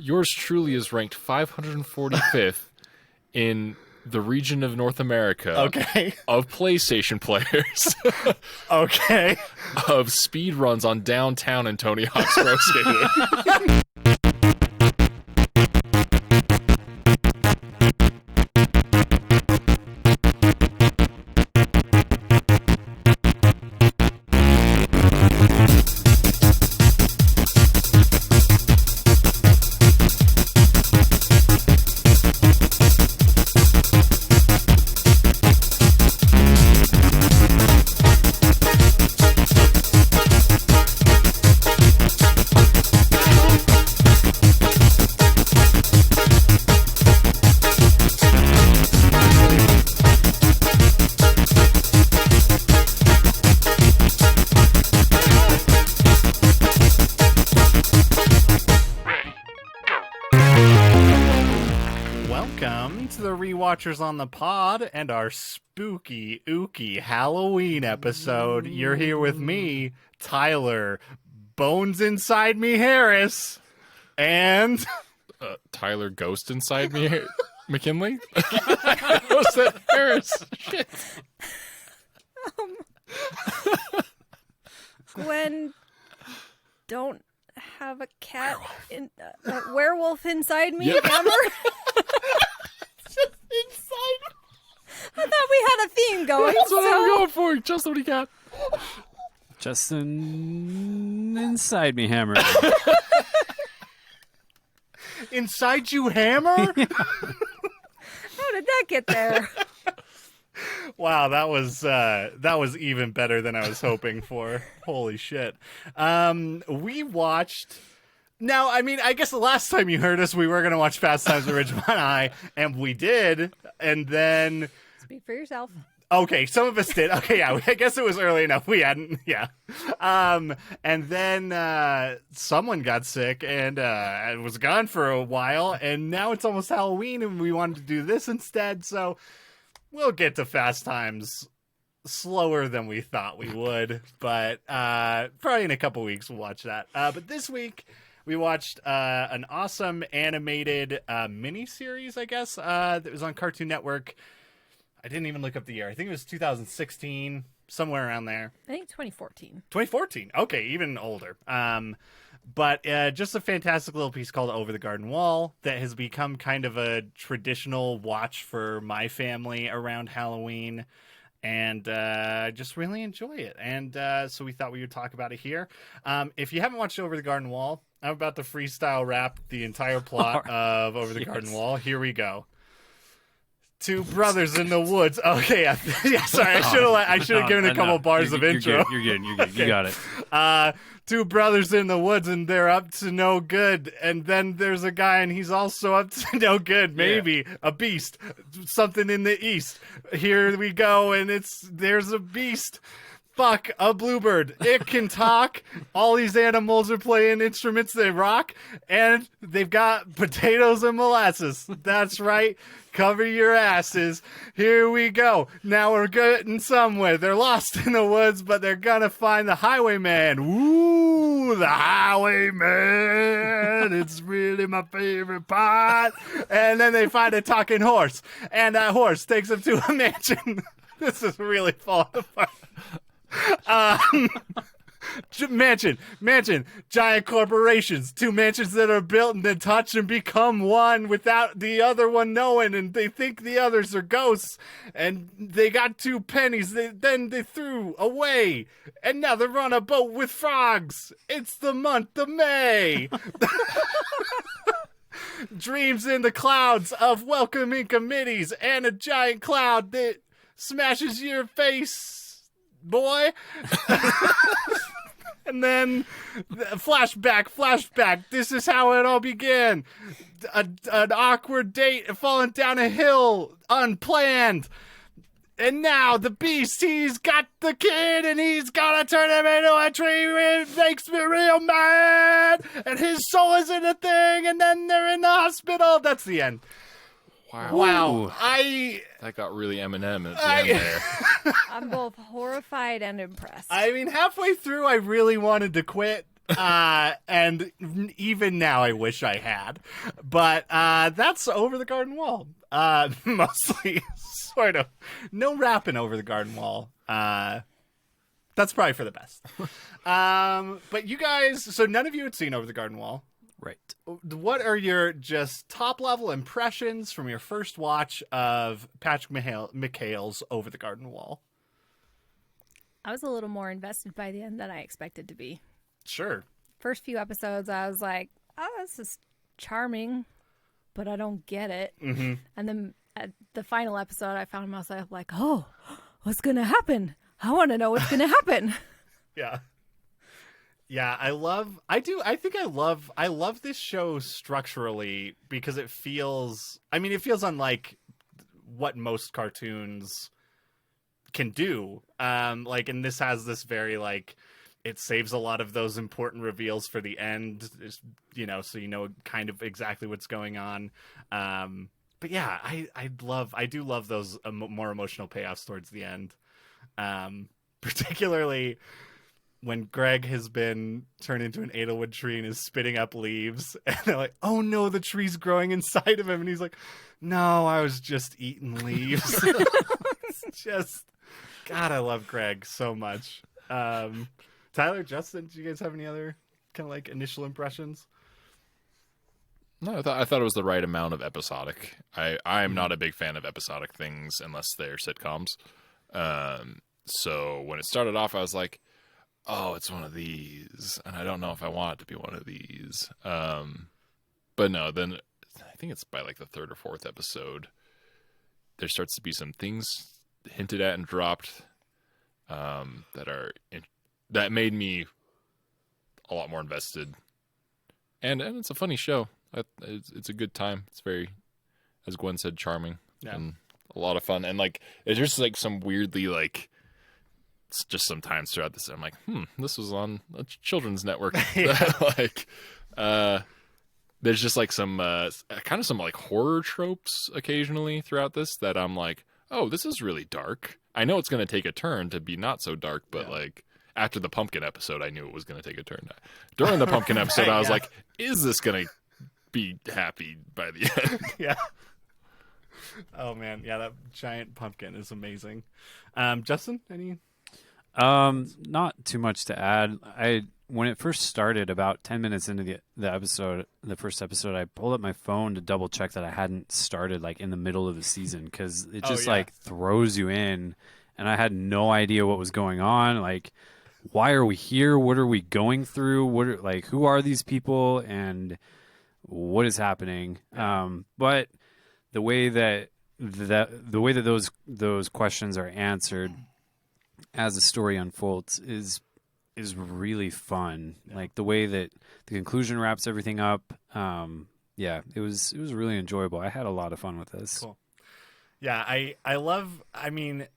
yours truly is ranked 545th in the region of North America. Okay. Of PlayStation players. Okay. Of speed runs on downtown and Tony Hawk's Pro Skater. Welcome to the Rewatchers on the pod and our spooky, ooky Halloween episode. You're here with me, Tyler, Bones Inside Me Harris, and... Tyler Ghost Inside Me McKinley? What's that? Harris. Shit. Gwen, don't have a cat a werewolf inside me, Hammer. Just inside. I thought we had a theme going. That's what I'm going for. Just what he got. Justin inside me, Hammer. Inside you, Hammer? How did that get there? Wow, that was even better than I was hoping for. Holy shit. We watched... Now, I mean, I guess the last time you heard us, we were going to watch Fast Times at Ridgemont High, and we did, and then... Speak for yourself. Okay, some of us did. Okay, yeah, I guess it was early enough. We hadn't, yeah. And then someone got sick and was gone for a while, and now it's almost Halloween, and we wanted to do this instead, so we'll get to Fast Times slower than we thought we would, but probably in a couple weeks we'll watch that. But this week... we watched an awesome animated miniseries, I guess, that was on Cartoon Network. I didn't even look up the year. I think it was 2016, somewhere around there. I think 2014. 2014. Okay, even older. But just a fantastic little piece called Over the Garden Wall that has become kind of a traditional watch for my family around Halloween. And just really enjoy it. And so we thought we would talk about it here. If you haven't watched Over the Garden Wall, I'm about to freestyle rap the entire plot of Over the Garden Wall. Here we go. Two brothers in the woods. Okay, yeah, sorry, I should have given a couple bars of intro. You're good. Okay. You got it. Two brothers in the woods, and they're up to no good. And then there's a guy, and he's also up to no good. Maybe a beast, something in the east. Here we go, and there's a beast. Fuck, a bluebird. It can talk. All these animals are playing instruments. They rock. And they've got potatoes and molasses. That's right. Cover your asses. Here we go. Now we're getting somewhere. They're lost in the woods, but they're gonna find the highwayman. Ooh, the highwayman. It's really my favorite part. And then they find a talking horse. And that horse takes them to a mansion. This is really falling apart. Mansion, giant corporations, two mansions that are built and then touch and become one without the other one knowing, and they think the others are ghosts, and they got two pennies then they threw away, and now they're on a boat with frogs. It's the month of May. Dreams in the clouds of welcoming committees and a giant cloud that smashes your face, boy. And then flashback. This is how it all began. An awkward date falling down a hill, unplanned. And now the beast, he's got the kid and he's gonna turn him into a tree. It makes me real mad. And his soul is in a thing, and then they're in the hospital. That's the end. Wow. That got really Eminem at the end there. I'm both horrified and impressed. I mean, halfway through, I really wanted to quit. And even now, I wish I had. But that's Over the Garden Wall. Mostly, sort of. No rapping Over the Garden Wall. That's probably for the best. But you guys, so none of you had seen Over the Garden Wall. Right. What are your just top level impressions from your first watch of Patrick McHale's Over the Garden Wall? I was a little more invested by the end than I expected to be. Sure. First few episodes, I was like, oh, this is charming, but I don't get it. Mm-hmm. And then at the final episode, I found myself like, oh, what's going to happen? I want to know what's going to happen. Yeah. Yeah, I love this show structurally because it feels unlike what most cartoons can do. And this has this very, like, it saves a lot of those important reveals for the end, so you know kind of exactly what's going on. But yeah, I do love those more emotional payoffs towards the end. Particularly when Greg has been turned into an Edelwood tree and is spitting up leaves, and they're like, oh no, the tree's growing inside of him, and he's like, no, I was just eating leaves. It's just, God, I love Greg so much. Tyler, Justin, do you guys have any other kind of like initial impressions? No, I thought it was the right amount of episodic. I am not a big fan of episodic things unless they're sitcoms. So when it started off, I was like, oh, it's one of these, and I don't know if I want it to be one of these. But no, then I think it's by like the third or fourth episode, there starts to be some things hinted at and dropped that made me a lot more invested. And it's a funny show. It's a good time. It's very, as Gwen said, charming and a lot of fun. And like, it's just like some weirdly like, it's just sometimes throughout this, I'm like, this was on a children's network. Like, there's just like some kind of some like horror tropes occasionally throughout this that I'm like, oh, this is really dark. I know it's going to take a turn to be not so dark, but like after the pumpkin episode, I knew it was going to take a turn. During the pumpkin episode, I was like, is this going to be happy by the end? Yeah. Oh man, yeah, that giant pumpkin is amazing. Justin, any? Not too much to add. When it first started, about 10 minutes into the first episode, I pulled up my phone to double check that I hadn't started like in the middle of the season, because it just like throws you in, and I had no idea what was going on. Like, why are we here? What are we going through? Who are these people, and what is happening? But the way that those questions are answered as the story unfolds is really fun. Yeah. Like the way that the conclusion wraps everything up. It was really enjoyable. I had a lot of fun with this. Cool. Yeah, I love,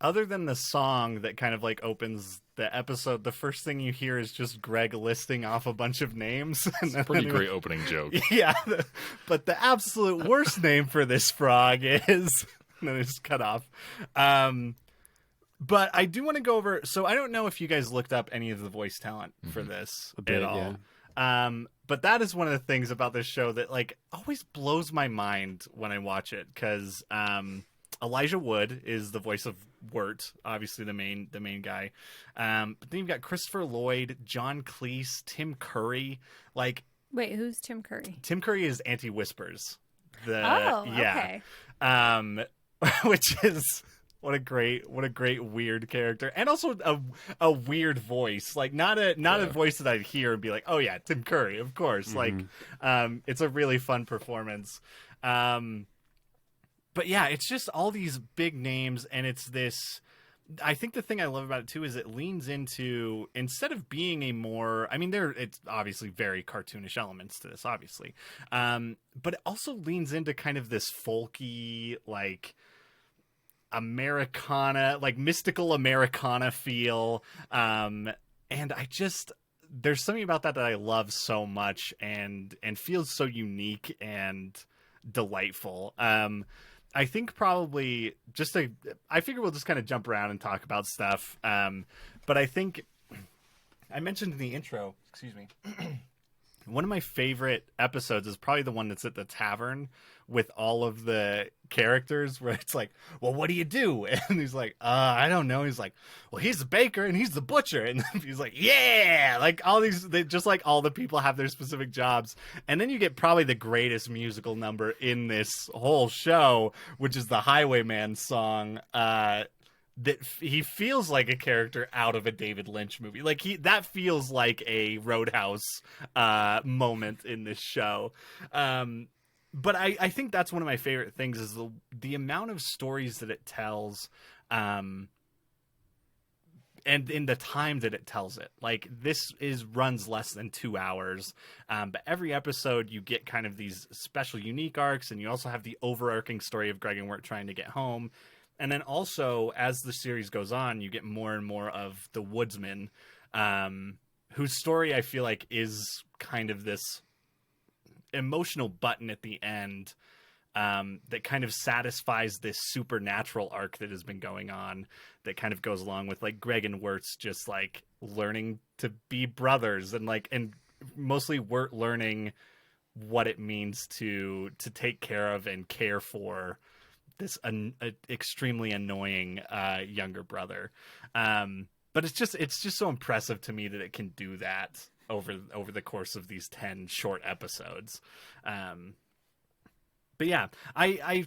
other than the song that kind of like opens the episode, the first thing you hear is just Greg listing off a bunch of names. It's a pretty great opening joke. Yeah, but the absolute worst name for this frog is, and then it's cut off. But I do want to go over, so I don't know if you guys looked up any of the voice talent for this at all. Yeah. But that is one of the things about this show that like always blows my mind when I watch it, because Elijah Wood is the voice of Wirt, obviously the main guy. But then you've got Christopher Lloyd, John Cleese, Tim Curry. Like, wait, who's Tim Curry? Tim Curry is Auntie Whispers. Okay. Which is what a great weird character, and also a weird voice. Like not a voice that I'd hear and be like, oh yeah, Tim Curry, of course. Mm-hmm. Like, it's a really fun performance. But yeah, it's just all these big names, and it's this. I think the thing I love about it too is it leans into, instead of being a more, it's obviously very cartoonish elements to this, obviously, but it also leans into kind of this folky, like Americana, like mystical Americana feel, and there's something about that I love so much, and feels so unique and delightful. I think probably I figure we'll just kind of jump around and talk about stuff. But I think I mentioned in the intro, excuse me, one of my favorite episodes is probably the one that's at the tavern with all of the characters where it's like, well, what do you do? And he's like, I don't know. He's like, well, he's the baker and he's the butcher. And he's like, yeah, like all these, just like all the people have their specific jobs. And then you get probably the greatest musical number in this whole show, which is the Highwayman song, that he feels like a character out of a David Lynch movie. Like that feels like a Roadhouse moment in this show. But I think that's one of my favorite things is the amount of stories that it tells, and in the time that it tells it. Like this runs less than 2 hours, but every episode you get kind of these special unique arcs, and you also have the overarching story of Greg and Wirt trying to get home. And then also, as the series goes on, you get more and more of the woodsman, whose story I feel like is kind of this emotional button at the end that kind of satisfies this supernatural arc that has been going on that kind of goes along with like Greg and Wirt's just like learning to be brothers and mostly Wirt learning what it means to take care of and care for this extremely annoying younger brother. But it's just so impressive to me that it can do that over the course of these 10 short episodes. But yeah, I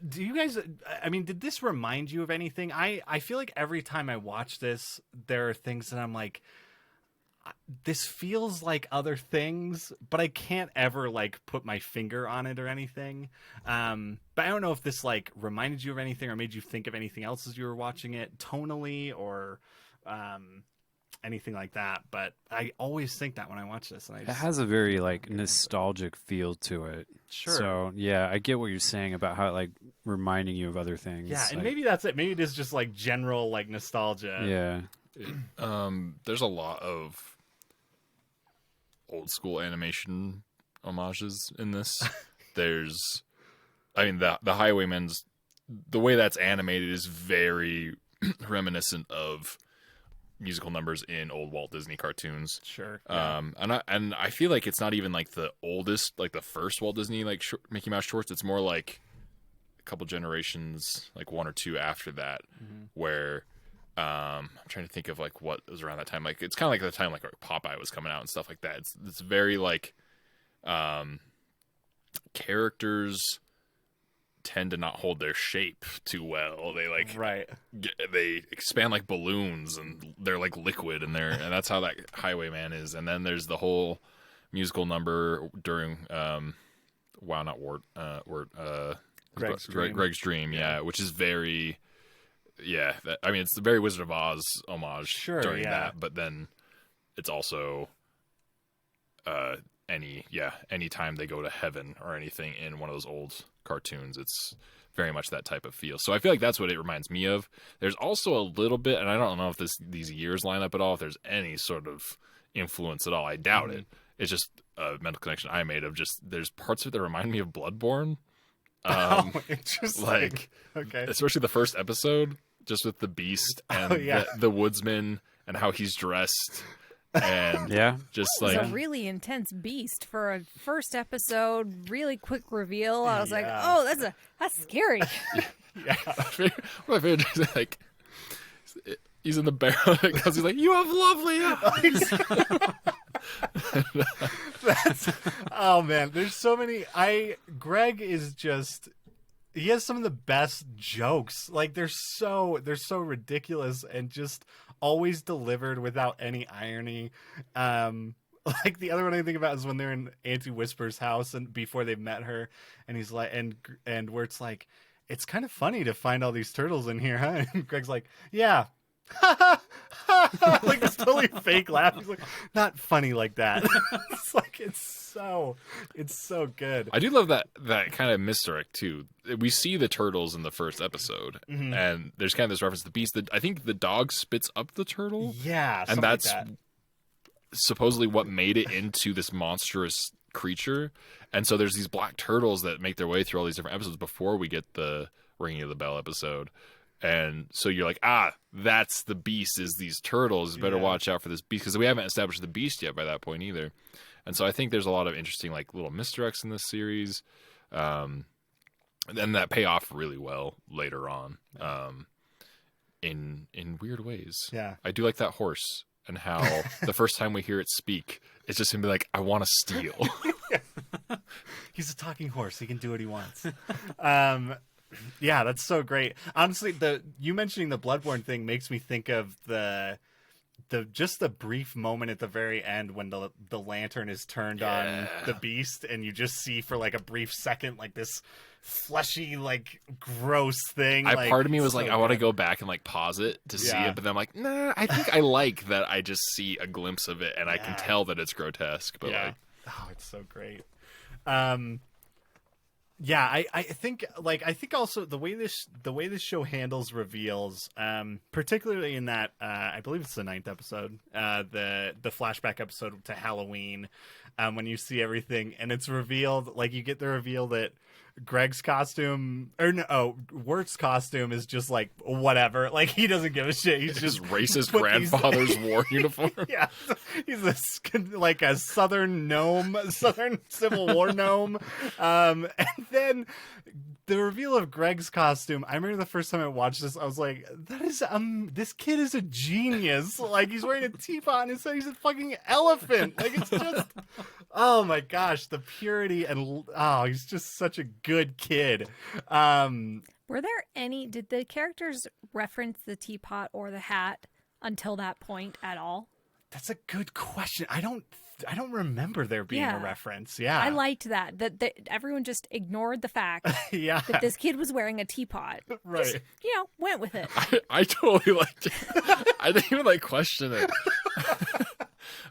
do you guys, I mean, did this remind you of anything? I feel like every time I watch this, there are things that I'm like, this feels like other things, but I can't ever like put my finger on it or anything. But I don't know if this like reminded you of anything or made you think of anything else as you were watching it tonally or anything like that. But I always think that when I watch this, and it has a very like nostalgic feel to it. Sure. So yeah, I get what you're saying about how like reminding you of other things. Yeah, and like, maybe that's it. Maybe it is just like general like nostalgia. Yeah. There's a lot of old school animation homages in this. There's, I mean, the Highwayman's, the way that's animated is very reminiscent of musical numbers in old Walt Disney cartoons. Sure. Yeah. And I feel like it's not even like the oldest, like the first Walt Disney like Mickey Mouse shorts. It's more like a couple generations, like one or two after that, where I'm trying to think of like what was around that time. Like it's kind of like the time like Popeye was coming out and stuff like that. It's very like characters tend to not hold their shape too well. They like they expand like balloons and they're like liquid and and that's how that Highwayman is. And then there's the whole musical number during Greg's Dream, yeah, which is very I mean it's the very Wizard of Oz homage during that, but then it's also any time they go to heaven or anything in one of those old cartoons, it's very much that type of feel. So I feel like that's what it reminds me of. There's also a little bit, and I don't know if these years line up at all, if there's any sort of influence at all. I doubt it. It's just a mental connection I made of just there's parts of it that remind me of Bloodborne. Interesting. Like, okay, especially the first episode, just with the beast and the woodsman and how he's dressed. And just it was like a really intense beast for a first episode, really quick reveal. I was like, oh, that's scary. my favorite is like he's in the barrel because he's like, you have lovely eyes. Oh man, there's so many. Greg is just, he has some of the best jokes. Like they're so ridiculous and just always delivered without any irony. Like the other one I think about is when they're in Auntie Whisper's house and before they've met her, and he's like, and where it's like, it's kind of funny to find all these turtles in here, huh? And Greg's like, yeah. Like this totally fake laugh. He's like, not funny like that. It's like it's so good. I do love that kind of misdirect too. We see the turtles in the first episode, and there's kind of this reference to the beast. I think the dog spits up the turtle. Yeah, and that's supposedly what made it into this monstrous creature. And so there's these black turtles that make their way through all these different episodes before we get the Ringing of the Bell episode. And so you're like, that's the beast, is these turtles. Better watch out for this beast, because we haven't established the beast yet by that point either. And so I think there's a lot of interesting like little misdirects in this series, and that pay off really well later on, in weird ways. Yeah, I do like that horse, and how the first time we hear it speak, it's just gonna be like, I want to steal. He's a talking horse. He can do what he wants. Yeah, that's so great. Honestly, you mentioning the Bloodborne thing makes me think of the brief moment at the very end when the lantern is turned on the beast, and you just see for like a brief second like this fleshy, like gross thing. Part of me was like, I want to go back and like pause it to see it, but then I'm like, nah, I think I like that I just see a glimpse of it and I can tell that it's grotesque. But like, it's so great. I think also the way this show handles reveals, particularly in that I believe it's the 9th episode, the flashback episode to Halloween, when you see everything and it's revealed, like you get the reveal that Greg's costume, Wirt's costume is just like whatever, like he doesn't give a shit. He's just racist grandfather's war uniform. Yeah, he's like a Southern Civil War gnome. And then the reveal of Greg's costume. I remember the first time I watched this, I was like, "That is this kid is a genius!" Like he's wearing a teapot and he's a fucking elephant. Like it's just, oh my gosh, the purity and he's just such a good kid. Were there did the characters reference the teapot or the hat until that point at all? That's a good question. I don't remember there being a reference. Yeah. I liked that everyone just ignored the fact that this kid was wearing a teapot. Right. Just, went with it. I totally liked it. I didn't even like question it.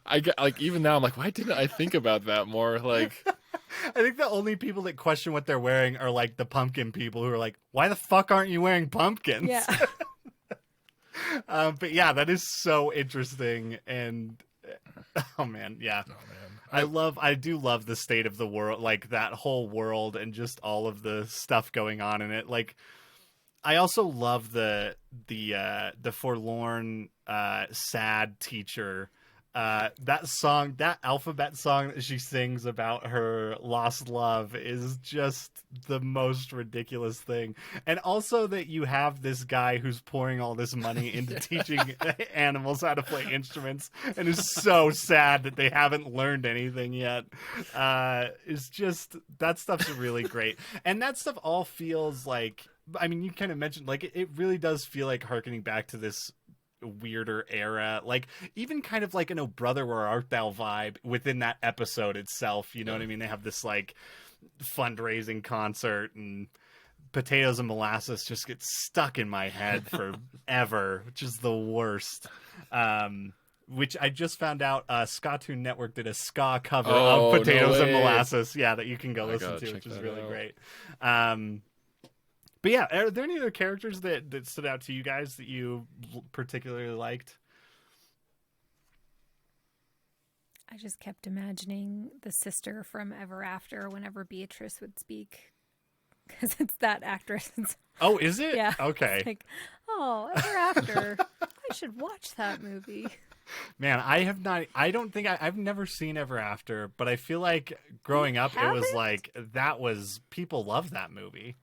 I get like, even now I'm like, why didn't I think about that more? Like, I think the only people that question what they're wearing are like the pumpkin people who are like, why the fuck aren't you wearing pumpkins? Yeah. But yeah, that is so interesting. And oh man. I do love the state of the world, like that whole world and just all of the stuff going on in it. Like, I also love the forlorn, sad teacher. That song, that alphabet song that she sings about her lost love is just the most ridiculous thing. And also that you have this guy who's pouring all this money into teaching animals how to play instruments and is so sad that they haven't learned anything yet. It's just, that stuff's really great. And that stuff all feels like, I mean, you kind of mentioned, like, it really does feel like harkening back to this weirder era, like even kind of like an "Oh Brother, Where Art Thou" vibe within that episode itself. You know what I mean? They have this like fundraising concert, and potatoes and molasses just get stuck in my head forever, which is the worst. Which I just found out, Ska-Toon Network did a ska cover of Potatoes and Molasses. Yeah, that you can go listen to, which is really great. But yeah, are there any other characters that stood out to you guys that you particularly liked? I just kept imagining the sister from Ever After whenever Beatrice would speak, because it's that actress. Oh, is it? Yeah. Okay. It's like, Ever After. I should watch that movie. Man, I've never seen Ever After, but I feel like growing up, it was like, people loved that movie.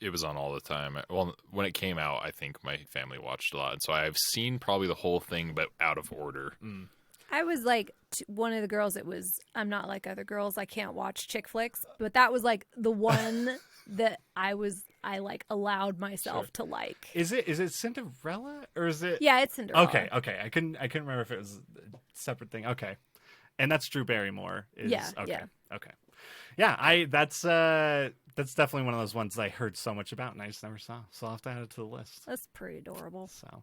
it was on all the time. Well, when it came out, I think my family watched a lot. And so I've seen probably the whole thing, but out of order. Mm. I was like one of the girls that was, I'm not like other girls. I can't watch chick flicks, but that was like the one that I like allowed myself to like. Is it Cinderella or is it? Yeah, it's Cinderella. Okay. I couldn't remember if it was a separate thing. Okay. And that's Drew Barrymore. Yeah. Okay. Yeah, that's definitely one of those ones that I heard so much about and I just never saw. So I'll have to add it to the list. That's pretty adorable. So,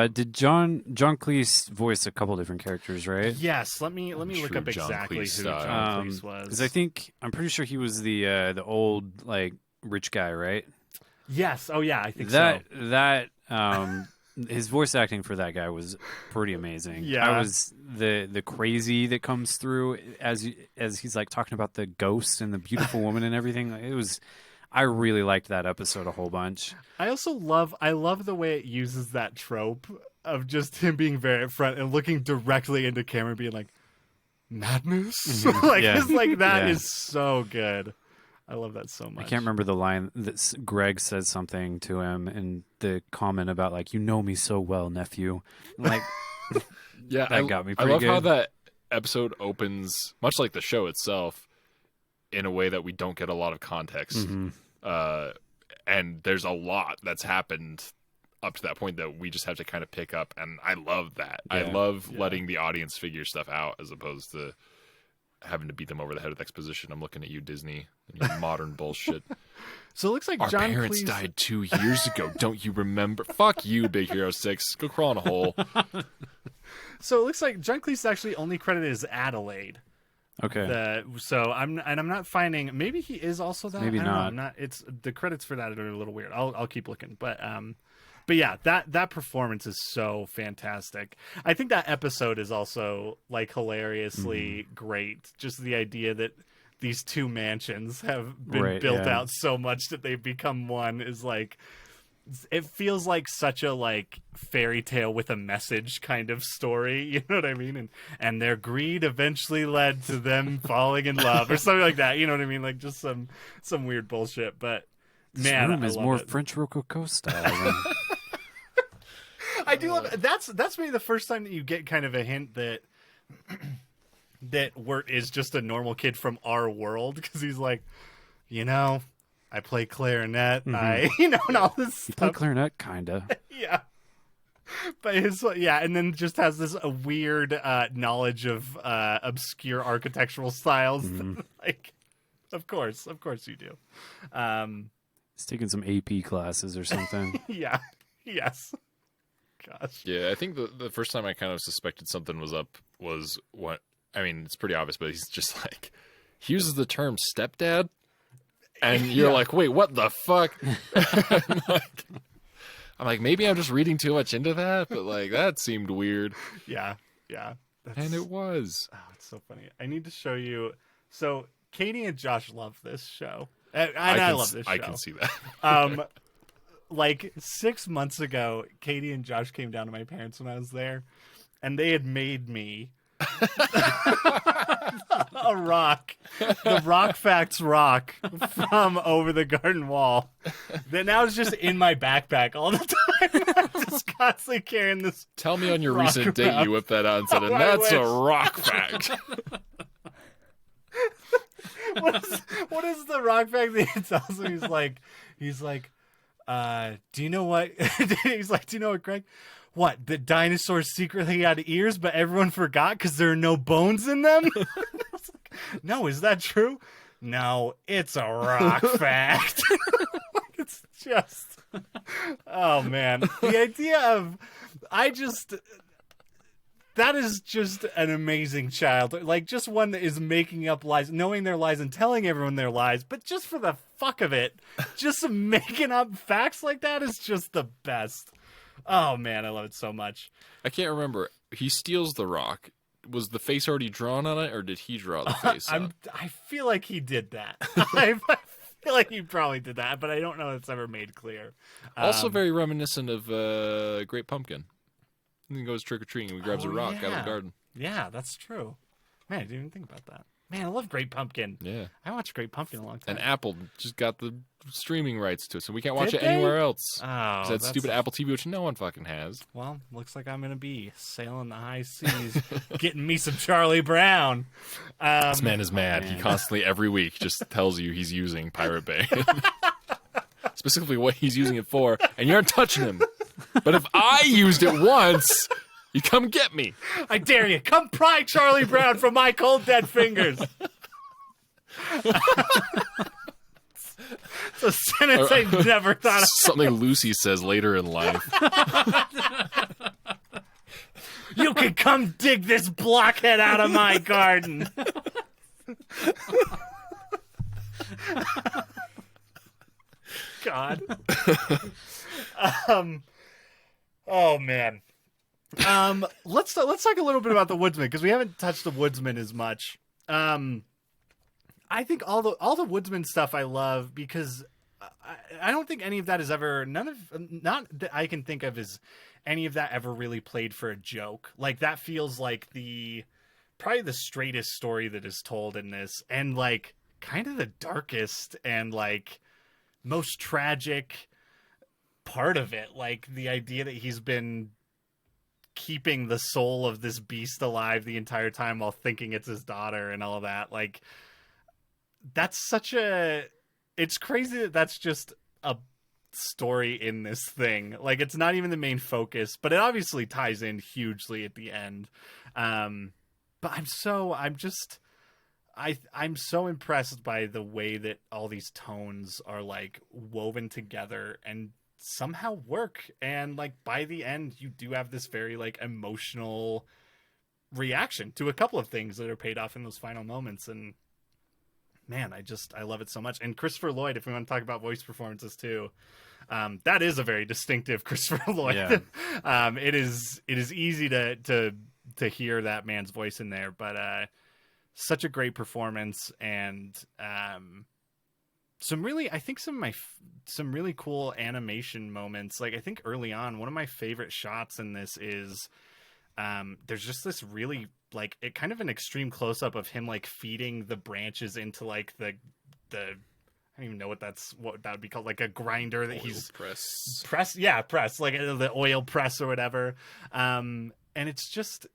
did John Cleese voice a couple different characters, right? Yes. Let me look up exactly who John Cleese was. Because I'm pretty sure he was the old like rich guy, right? Yes. Oh yeah, I think so. That his voice acting for that guy was pretty amazing. Yeah. I was the crazy that comes through as he's like talking about the ghost and the beautiful woman and everything. It was. I really liked that episode a whole bunch. I love the way it uses that trope of just him being very up front and looking directly into camera, being like, madness. Like, Yeah. it's like that Yeah. is so good. I love that so much. I can't remember the line that Greg said something to him in the comment about like, "You know me so well, nephew." Like, Yeah, that got me I pretty love how good. that episode opens, much like the show itself, in a way that we don't get a lot of context. And there's a lot that's happened up to that point that we just have to kind of pick up, and I love that. I Yeah. love letting the audience figure stuff out as opposed to having to beat them over the head with exposition. I'm looking at you, Disney, and your modern bullshit. So it looks like Our John parents Cleese... died 2 years ago. Don't you remember? Fuck you, Big Hero 6. Go crawl in a hole. So it looks like John Cleese is actually only credited as Adelaide. okay. I'm not finding. Maybe he is also that. Maybe I don't know. not. I'm not. It's the credits for that are a little weird. I'll keep looking, but yeah, that performance is so fantastic. I think that episode is also like hilariously great. Just the idea that these two mansions have been built yeah. out so much that they've become one is like. It feels like such a like fairy tale with a message kind of story, you know what I mean? And their greed eventually led to them falling in love or something like that. You know what I mean? Like just some weird bullshit. But This man, room I is love more it. French Rococo style. I do love it. That's maybe the first time that you get kind of a hint that that Wirt is just a normal kid from our world, because he's like, you know, I play clarinet, I and all this You play stuff. clarinet, kinda. Yeah. But and then just has this weird knowledge of obscure architectural styles. Like, of course you do. He's taking some AP classes or something. Yeah. Yes. Gosh. Yeah, I think the first time I kind of suspected something was up was what, I mean, it's pretty obvious, but he's just like, he uses the term stepdad, and you're like, wait, what the fuck? I'm like, maybe I'm just reading too much into that, but like, that seemed weird. Yeah. And it was. Oh, it's so funny. I need to show you. So Katie and Josh love this show. I love this show. I can see that. Like 6 months ago, Katie and Josh came down to my parents when I was there, and they had made me a rock, the Rock Facts rock from Over the Garden Wall, that now is just in my backpack all the time. I'm just constantly carrying this. Tell me on your rock recent date around. you whipped that out and said, Oh, and I that's a wish. rock fact. What is the rock fact that he tells him? He's like, do you know what? He's like, do you know what, Greg? What, the dinosaurs secretly had ears, but everyone forgot because there are no bones in them? I was like, no, is that true? No, it's a rock fact. It's just, oh man, the idea of, that is just an amazing child. Like, just one that is making up lies, knowing their lies and telling everyone their lies, but just for the fuck of it, just making up facts like that is just the best. Oh, man, I love it so much. I can't remember. He steals the rock. Was the face already drawn on it, or did he draw the face on? I feel like he did that. I feel like he probably did that, but I don't know if it's ever made clear. Also very reminiscent of Great Pumpkin. And he goes trick-or-treating and he grabs a rock out of the garden. Yeah, that's true. Man, I didn't even think about that. Man, I love Great Pumpkin. Yeah. I watched Great Pumpkin a long time. And Apple just got the streaming rights to it, so we can't watch Did it anywhere they? else. Oh, That that's stupid Apple TV, which no one fucking has. Well, looks like I'm going to be sailing the high seas, getting me some Charlie Brown. This man is mad. He constantly, every week, just tells you he's using Pirate Bay. Specifically what he's using it for, and you aren't touching him. But if I used it once, you come get me. I dare you. Come pry Charlie Brown from my cold, dead fingers. It's a sentence I never thought of. Something Lucy says later in life. You can come dig this blockhead out of my garden. God. Oh man. Let's talk a little bit about the Woodsman, because we haven't touched the Woodsman as much. I think all the Woodsman stuff I love, because I don't think any of that is ever not that I can think of is any of that ever really played for a joke. Like that feels like probably the straightest story that is told in this, and like kind of the darkest and like most tragic part of it. Like the idea that he's been keeping the soul of this beast alive the entire time while thinking it's his daughter and all that. Like that's it's crazy that that's just a story in this thing. Like it's not even the main focus, but it obviously ties in hugely at the end. But I'm so impressed by the way that all these tones are like woven together and somehow work. And like by the end, you do have this very like emotional reaction to a couple of things that are paid off in those final moments. And man, I love it so much. And Christopher Lloyd, if we want to talk about voice performances too, that is a very distinctive Christopher Lloyd. Yeah. It is easy to hear that man's voice in there, but such a great performance. And some really cool animation moments. Like I think early on, one of my favorite shots in this is there's just this really like it kind of an extreme close up of him like feeding the branches into like the I don't even know what that would be called, like a grinder that Oil he's press like the oil press or whatever. And it's just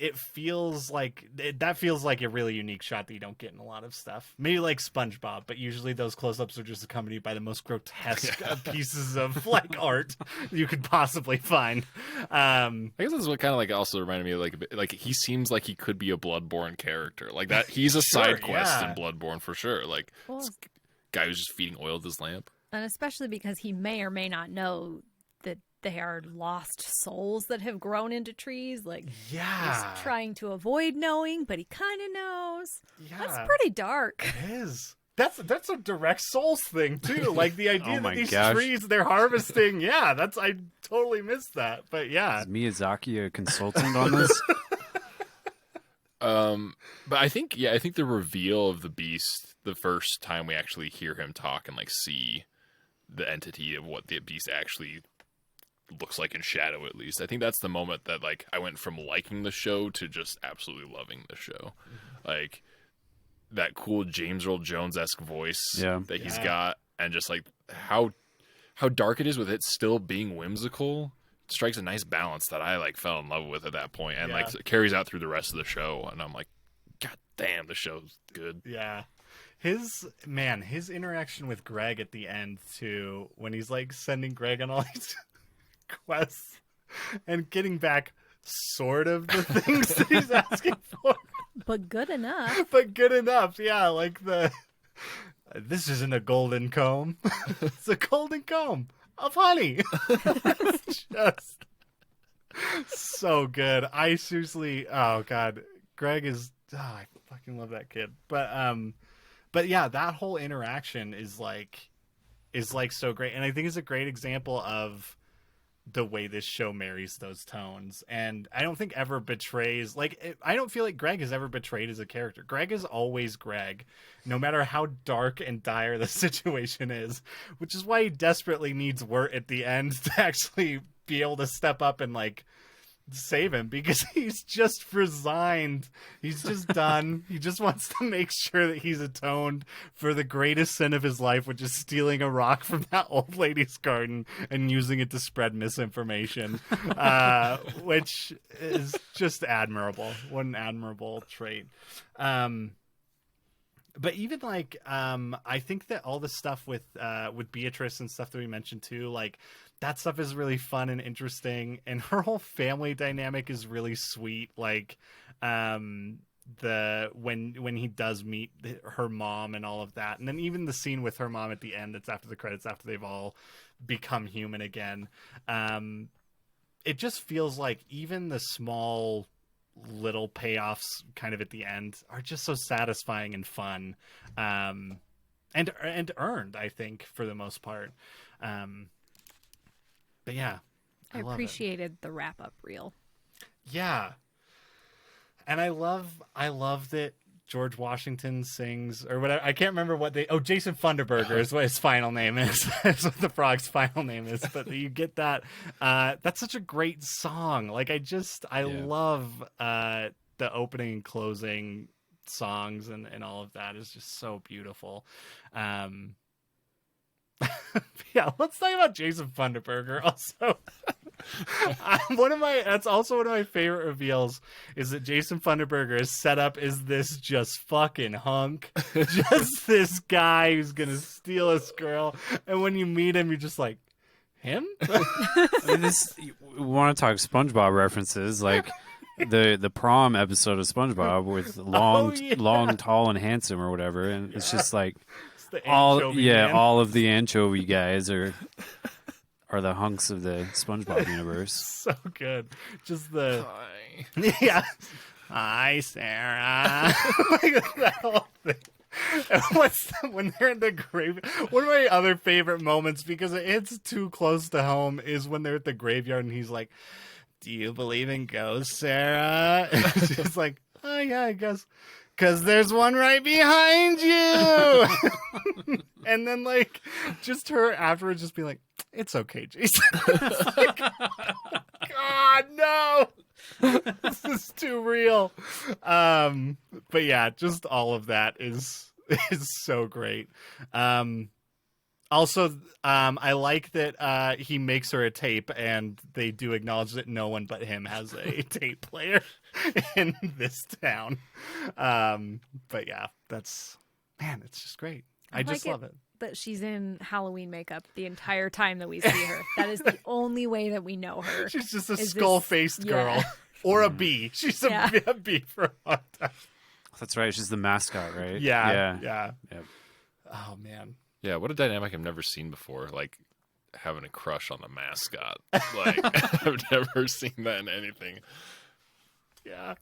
it feels like a really unique shot that you don't get in a lot of stuff. Maybe like SpongeBob, but usually those close-ups are just accompanied by the most grotesque pieces of like art you could possibly find. I guess that's what kind of like also reminded me of like he seems like he could be a Bloodborne character. Like that he's a side quest in Bloodborne for sure. Like this guy who's just feeding oil to his lamp. And especially because he may or may not know that they are lost souls that have grown into trees. Like, he's trying to avoid knowing, but he kind of knows. Yeah. That's pretty dark. It is. That's a direct Souls thing, too. Like, the idea that these trees they're harvesting. I totally missed that. But yeah. Is Miyazaki a consultant on this? But I think the reveal of the beast, the first time we actually hear him talk and like see the entity of what the beast actually looks like in shadow, at least I think that's the moment that like I went from liking the show to just absolutely loving the show. Like that cool James Earl Jones-esque voice that he's got, and just like how dark it is with it still being whimsical strikes a nice balance that I like fell in love with at that point, and like it carries out through the rest of the show, and I'm like, god damn, the show's good. His interaction with Greg at the end too, when he's like sending Greg on all these quests and getting back sort of the things that he's asking for, but good enough. Like this isn't a golden comb. It's a golden comb of honey. It's just so good. I seriously, oh god, Greg is, I fucking love that kid. But yeah, that whole interaction is like so great, and I think it's a great example of the way this show marries those tones. And I don't think ever betrays, like, I don't feel like Greg has ever betrayed as a character. Greg is always Greg, no matter how dark and dire the situation is, which is why he desperately needs Wirt at the end to actually be able to step up and like save him, because he's just resigned. He's just done. He just wants to make sure that he's atoned for the greatest sin of his life, which is stealing a rock from that old lady's garden and using it to spread misinformation, which is just admirable. What an admirable trait. But even like, I think that all the stuff with Beatrice and stuff that we mentioned too, like that stuff is really fun and interesting, and her whole family dynamic is really sweet. Like, when he does meet her mom and all of that, and then even the scene with her mom at the end, that's after the credits, after they've all become human again. It just feels like even the small little payoffs kind of at the end are just so satisfying and fun, and earned, I think, for the most part. But yeah, I appreciated the wrap up reel. Yeah. And I love that George Washington sings or whatever. I can't remember what they. Oh, Jason Funderburger is what his final name is. That's what the frog's final name is. But you get that. That's such a great song. Like I love the opening and closing songs and all of that is just so beautiful. Yeah, let's talk about Jason Funderburger. Also, that's also one of my favorite reveals is that Jason Funderburger is set up as this just fucking hunk, just this guy who's gonna steal this girl, and when you meet him, you're just like, him? I mean, we want to talk SpongeBob references, like the prom episode of SpongeBob with long, tall, and handsome or whatever, and it's just like. All of the anchovy guys are the hunks of the SpongeBob universe. So good. Just the Hi. yeah. Hi, Sarah. Like that whole thing. And when they're in the graveyard? One of my other favorite moments, because it hits too close to home, is when they're at the graveyard and he's like, "Do you believe in ghosts, Sarah?" And she's like, "Oh yeah, I guess." Because there's one right behind you. And then, like, just her afterwards just be like, it's okay, Jason. It's like, God, no. This is too real. But yeah, just all of that is so great. Also, I like that he makes her a tape, and they do acknowledge that no one but him has a tape player in this town. But yeah, it's just great. I just love it. That she's in Halloween makeup the entire time that we see her. That is the only way that we know her. She's just a skull-faced girl. Or a bee. She's a bee for a long time. That's right. She's the mascot, right? Yeah. Yep. Oh, man. Yeah, what a dynamic I've never seen before. Like having a crush on a mascot. Like I've never seen that in anything. Yeah.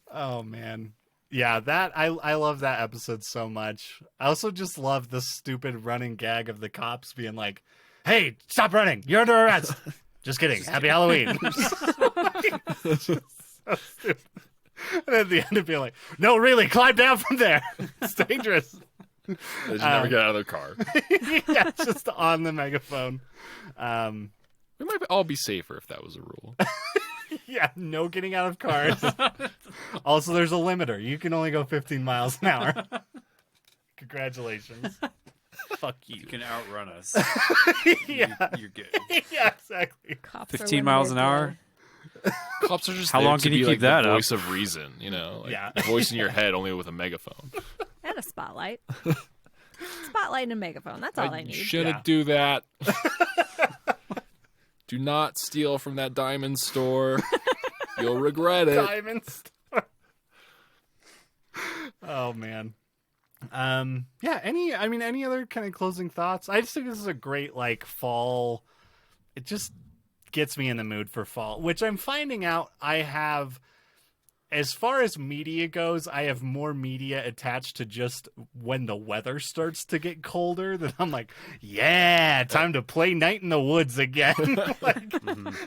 Oh man. Yeah, that I love that episode so much. I also just love the stupid running gag of the cops being like, "Hey, stop running! You're under arrest." Just kidding. Happy Halloween. It's just so stupid. And at the end of being like, "No, really, climb down from there. It's dangerous." They just never get out of their car. Yeah, just on the megaphone. We might all be safer if that was a rule. Yeah, no getting out of cars. Also, there's a limiter. You can only go 15 miles an hour. Congratulations. Fuck you. You can outrun us. Yeah. You're good. Yeah, exactly. Cops are 15 miles an hour? Cops are just How there long to can be you like keep that the up? voice of reason, you know? Like Yeah. the voice in your head only with a megaphone. And a spotlight. Spotlight and a megaphone. That's all I need. Shouldn't Yeah. do that. Do not steal from that diamond store. You'll regret it. Diamond Star. Oh man. Yeah, any other kind of closing thoughts? I just think this is a great like fall. It just gets me in the mood for fall, which I'm finding out I have. As far as media goes, I have more media attached to just when the weather starts to get colder that I'm like, yeah, time to play Night in the Woods again. Like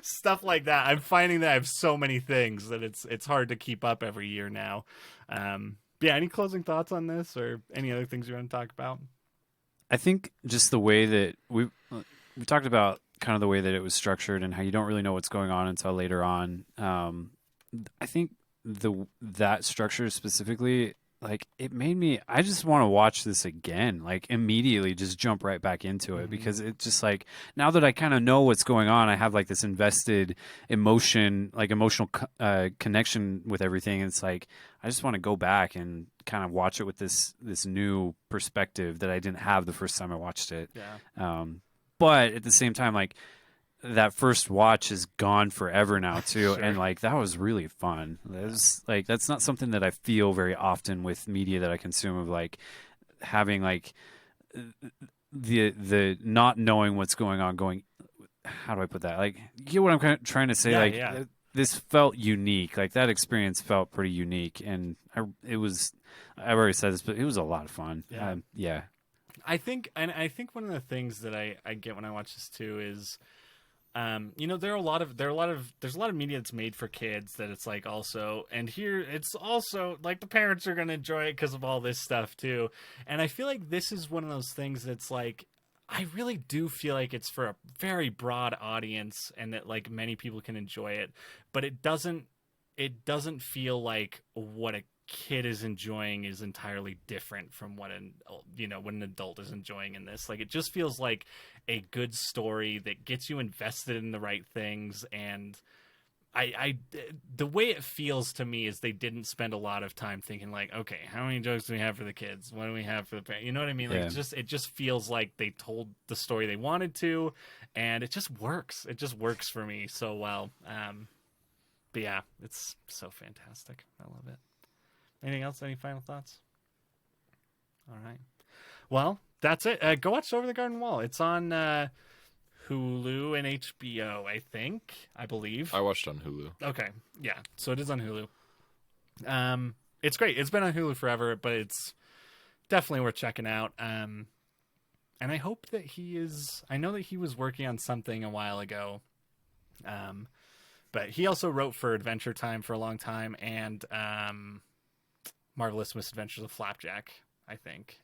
stuff like that. I'm finding that I have so many things that it's hard to keep up every year now. Yeah, any closing thoughts on this or any other things you want to talk about? I think just the way that we talked about kind of the way that it was structured and how you don't really know what's going on until later on. I think that structure specifically, like, it made me, I just want to watch this again, like immediately just jump right back into it, because it just like, now that I kind of know what's going on, I have like this invested emotional connection with everything. And it's like, I just want to go back and kind of watch it with this new perspective that I didn't have the first time I watched it. Yeah. But at the same time, like, that first watch is gone forever now too. Sure. And like, that was really fun. That was like, that's not something that I feel very often with media that I consume, of like having like the not knowing what's going on, going, how do I put that? Like, you get what I'm kind of trying to say? Yeah, like yeah. This felt unique. Like, that experience felt pretty unique. And I've already said this, but it was a lot of fun. Yeah. Yeah. I think one of the things that I get when I watch this too is there's a lot of media that's made for kids that it's like also, and here it's also like the parents are going to enjoy it because of all this stuff too. And I feel like this is one of those things that's like, I really do feel like it's for a very broad audience and that like many people can enjoy it, but it doesn't feel like what a kid is enjoying is entirely different from what what an adult is enjoying in this. Like, it just feels like a good story that gets you invested in the right things. And the way it feels to me is they didn't spend a lot of time thinking like, okay, how many jokes do we have for the kids? What do we have for the parents? You know what I mean? Like, it just feels like they told the story they wanted to, and it just works. It just works for me so well. But yeah, it's so fantastic. I love it. Anything else? Any final thoughts? All right. Well, that's it. Go watch Over the Garden Wall. It's on Hulu and HBO, I believe. I watched on Hulu. Okay. Yeah. So it is on Hulu. It's great. It's been on Hulu forever, but it's definitely worth checking out. And I hope that I know that he was working on something a while ago. But he also wrote for Adventure Time for a long time, and Marvelous Misadventures of Flapjack, I think.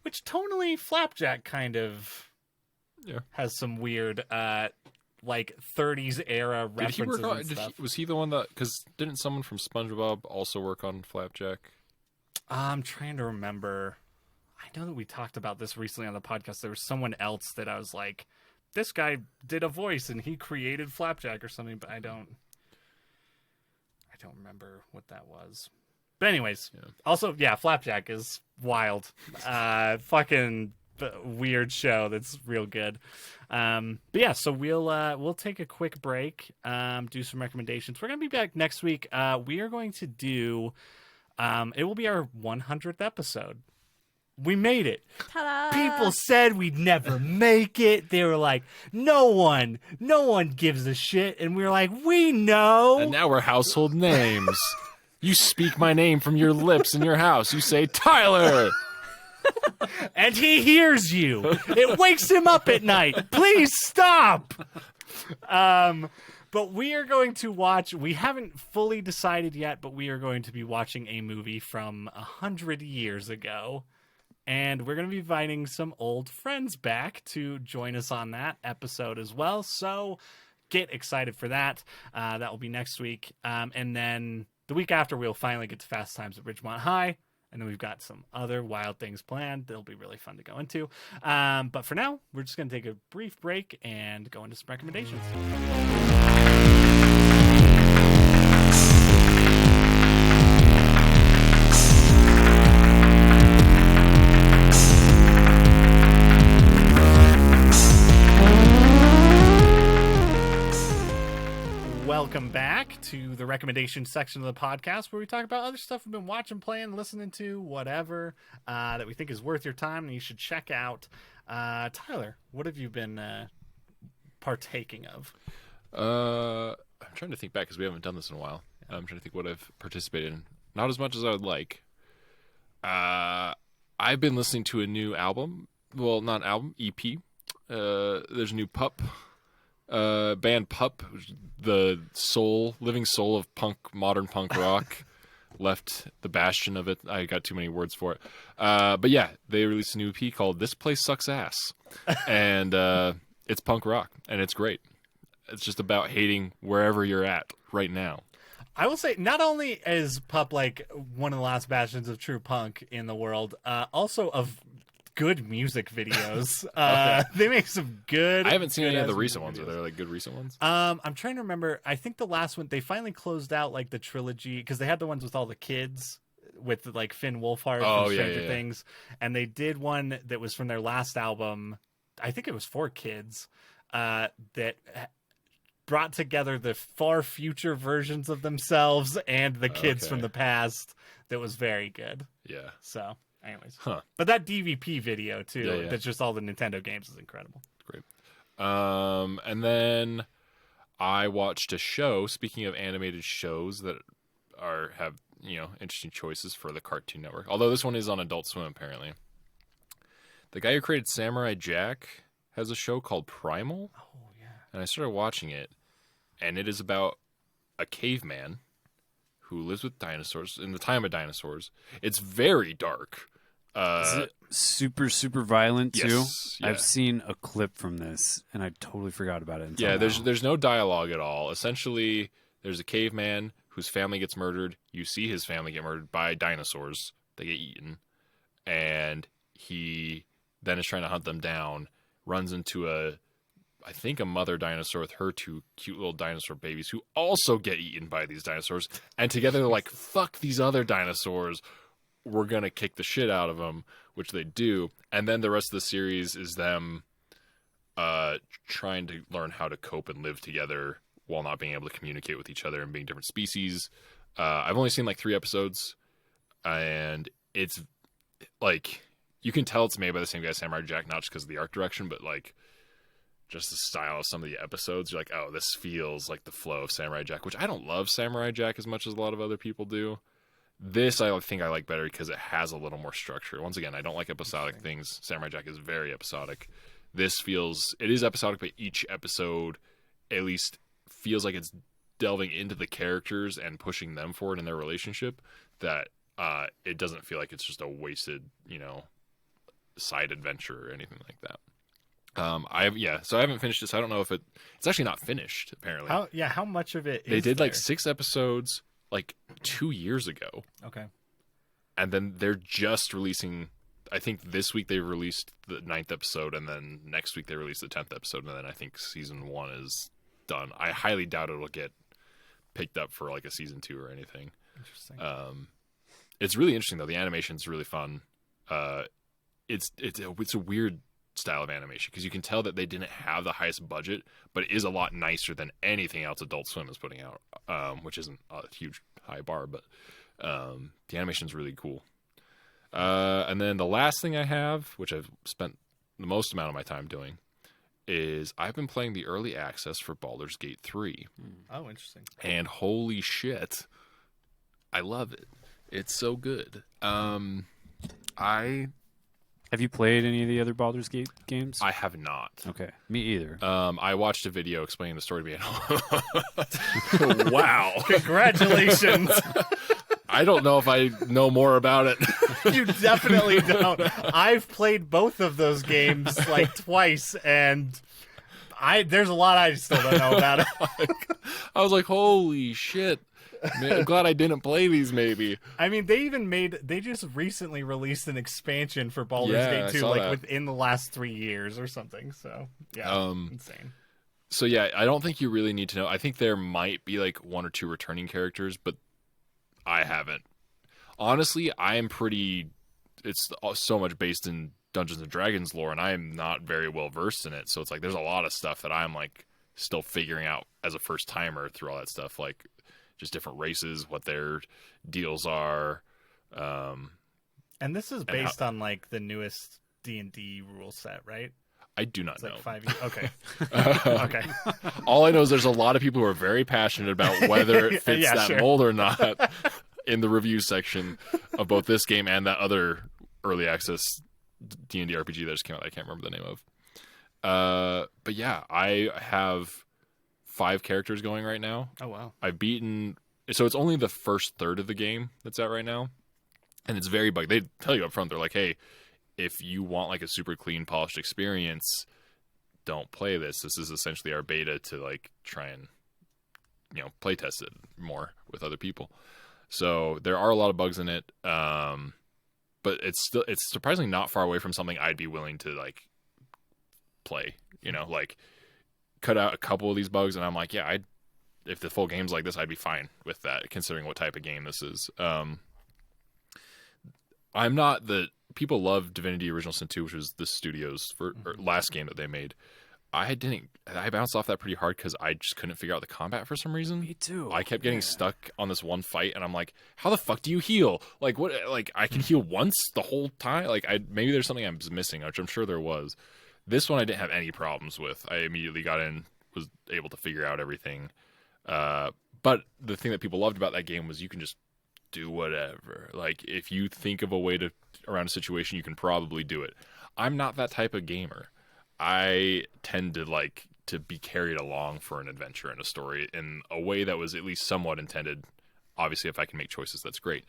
Which tonally, Flapjack kind of has some weird, like 30s era references and stuff. Was he the one that? Because didn't someone from SpongeBob also work on Flapjack? I'm trying to remember. I know that we talked about this recently on the podcast. There was someone else that I was like, this guy did a voice and he created Flapjack or something, but I don't remember what that was. But anyways, also, Flapjack is wild. Fucking weird show that's real good. But yeah, so we'll take a quick break, do some recommendations. We're going to be back next week. We are going to do, it will be our 100th episode. We made it. Ta-da! People said we'd never make it. They were like, no one gives a shit. And we were like, we know. And now we're household names. You speak my name from your lips in your house. You say, Tyler. And he hears you. It wakes him up at night. Please stop. But we are going to watch, we haven't fully decided yet, but we are going to be watching a movie from 100 years ago. And we're going to be inviting some old friends back to join us on that episode as well. So get excited for that. That will be next week. And then the week after, we'll finally get to Fast Times at Ridgemont High. And then we've got some other wild things planned. They'll be really fun to go into. But for now, we're just going to take a brief break and go into some recommendations. Welcome back to the recommendation section of the podcast where we talk about other stuff we've been watching, playing, listening to, whatever that we think is worth your time and you should check out. Tyler, what have you been partaking of? I'm trying to think back because we haven't done this in a while. I'm trying to think what I've participated in. Not as much as I would like. I've been listening to a new album. Well, not an album, EP. There's a new Pup. Band Pup, the living soul of modern punk rock, left the bastion of it. I got too many words for it. But yeah, they released a new EP called This Place Sucks Ass. And it's punk rock, and it's great. It's just about hating wherever you're at right now. I will say, not only is Pup like one of the last bastions of true punk in the world, also of good music videos. Okay. They make some good. I haven't seen any of the recent ones. Are there like good recent ones? I'm trying to remember. I think the last one they finally closed out like the trilogy because they had the ones with all the kids with like Finn Wolfhard from Stranger Things, and they did one that was from their last album. I think it was for kids that brought together the far future versions of themselves and the kids from the past. That was very good. Yeah. So. Anyways, but that DVP video too, that's just all the Nintendo games, is incredible. Great. And then I watched a show. Speaking of animated shows that have interesting choices for the Cartoon Network, although this one is on Adult Swim apparently. The guy who created Samurai Jack has a show called Primal. Oh yeah. and I started watching it, and it is about a caveman who lives with dinosaurs in the time of dinosaurs. It's very dark. Is it super, super violent too? Yes, yeah. I've seen a clip from this, and I totally forgot about it. Yeah, now. there's no dialogue at all. Essentially, there's a caveman whose family gets murdered. You see his family get murdered by dinosaurs. They get eaten. And he then is trying to hunt them down, runs into I think a mother dinosaur with her 2 cute little dinosaur babies who also get eaten by these dinosaurs. And together they're like, fuck these other dinosaurs. We're going to kick the shit out of them, which they do. And then the rest of the series is them trying to learn how to cope and live together while not being able to communicate with each other and being different species. I've only seen like 3 episodes, and it's like, you can tell it's made by the same guy, Samurai Jack, not just because of the art direction, but like just the style of some of the episodes. You're like, oh, this feels like the flow of Samurai Jack, which I don't love Samurai Jack as much as a lot of other people do. This I think I like better because it has a little more structure. Once again, I don't like episodic things. Samurai Jack is very episodic. It is episodic, but each episode at least feels like it's delving into the characters and pushing them forward in their relationship, that it doesn't feel like it's just a wasted, side adventure or anything like that. So I haven't finished this. I don't know if it's actually not finished, apparently. How much of it is They did there? like 6 episodes like 2 years ago. Okay. And then they're just releasing, I think this week they released the 9th episode, and then next week they released the 10th episode, and then I think season 1 is done. I highly doubt it'll get picked up for like a season 2 or anything. Interesting. It's really interesting though. The animation's really fun. It's a weird style of animation because you can tell that they didn't have the highest budget, but it is a lot nicer than anything else Adult Swim is putting out, which isn't a huge high bar, but the animation's really cool. And then the last thing I have, which I've spent the most amount of my time doing, is I've been playing the early access for Baldur's Gate 3. Oh, interesting. And holy shit, I love it. It's so good. Have you played any of the other Baldur's Gate games? I have not. Okay, me either. I watched a video explaining the story to me. Wow. Congratulations. I don't know if I know more about it. You definitely don't. I've played both of those games like twice, and there's a lot I still don't know about it. I was like, holy shit. Man, I'm glad I didn't play these, maybe. I mean, they just recently released an expansion for Baldur's Gate 2, like within the last 3 years or something. So, yeah, insane. So, yeah, I don't think you really need to know. I think there might be like 1 or 2 returning characters, but I haven't. Honestly, it's so much based in Dungeons & Dragons lore, and I am not very well versed in it. So it's like there's a lot of stuff that I'm like still figuring out as a first timer through all that stuff, like just different races, what their deals are. And this is based on like the newest D&D rule set, right? I do not It's know. like 5 years. Okay. Okay. All I know is there's a lot of people who are very passionate about whether it fits that mold or not in the review section of both this game and that other early access D&D RPG that just came out that I can't remember the name of. But yeah, I have 5 characters going right now. Oh, wow. I've beaten... So it's only the first third of the game that's out right now. And it's very buggy. They tell you up front, they're like, hey, if you want like a super clean, polished experience, don't play this. This is essentially our beta to like try and, play test it more with other people. So there are a lot of bugs in it. But it's surprisingly not far away from something I'd be willing to like play, like cut out a couple of these bugs. And I'm like, yeah, if the full game's like this, I'd be fine with that, considering what type of game this is. I'm not people love Divinity Original Sin 2, which was the studio's last game that they made. I bounced off that pretty hard because I just couldn't figure out the combat for some reason. Me too. I kept getting stuck on this one fight, and I'm like, how the fuck do you heal? Like, what? Like, I can heal once the whole time? Like, maybe there's something I'm missing, which I'm sure there was. This one I didn't have any problems with. I immediately got in, was able to figure out everything. But the thing that people loved about that game was you can just do whatever. Like, if you think of a way around a situation, you can probably do it. I'm not that type of gamer. I tend to like to be carried along for an adventure and a story in a way that was at least somewhat intended. Obviously, if I can make choices, that's great.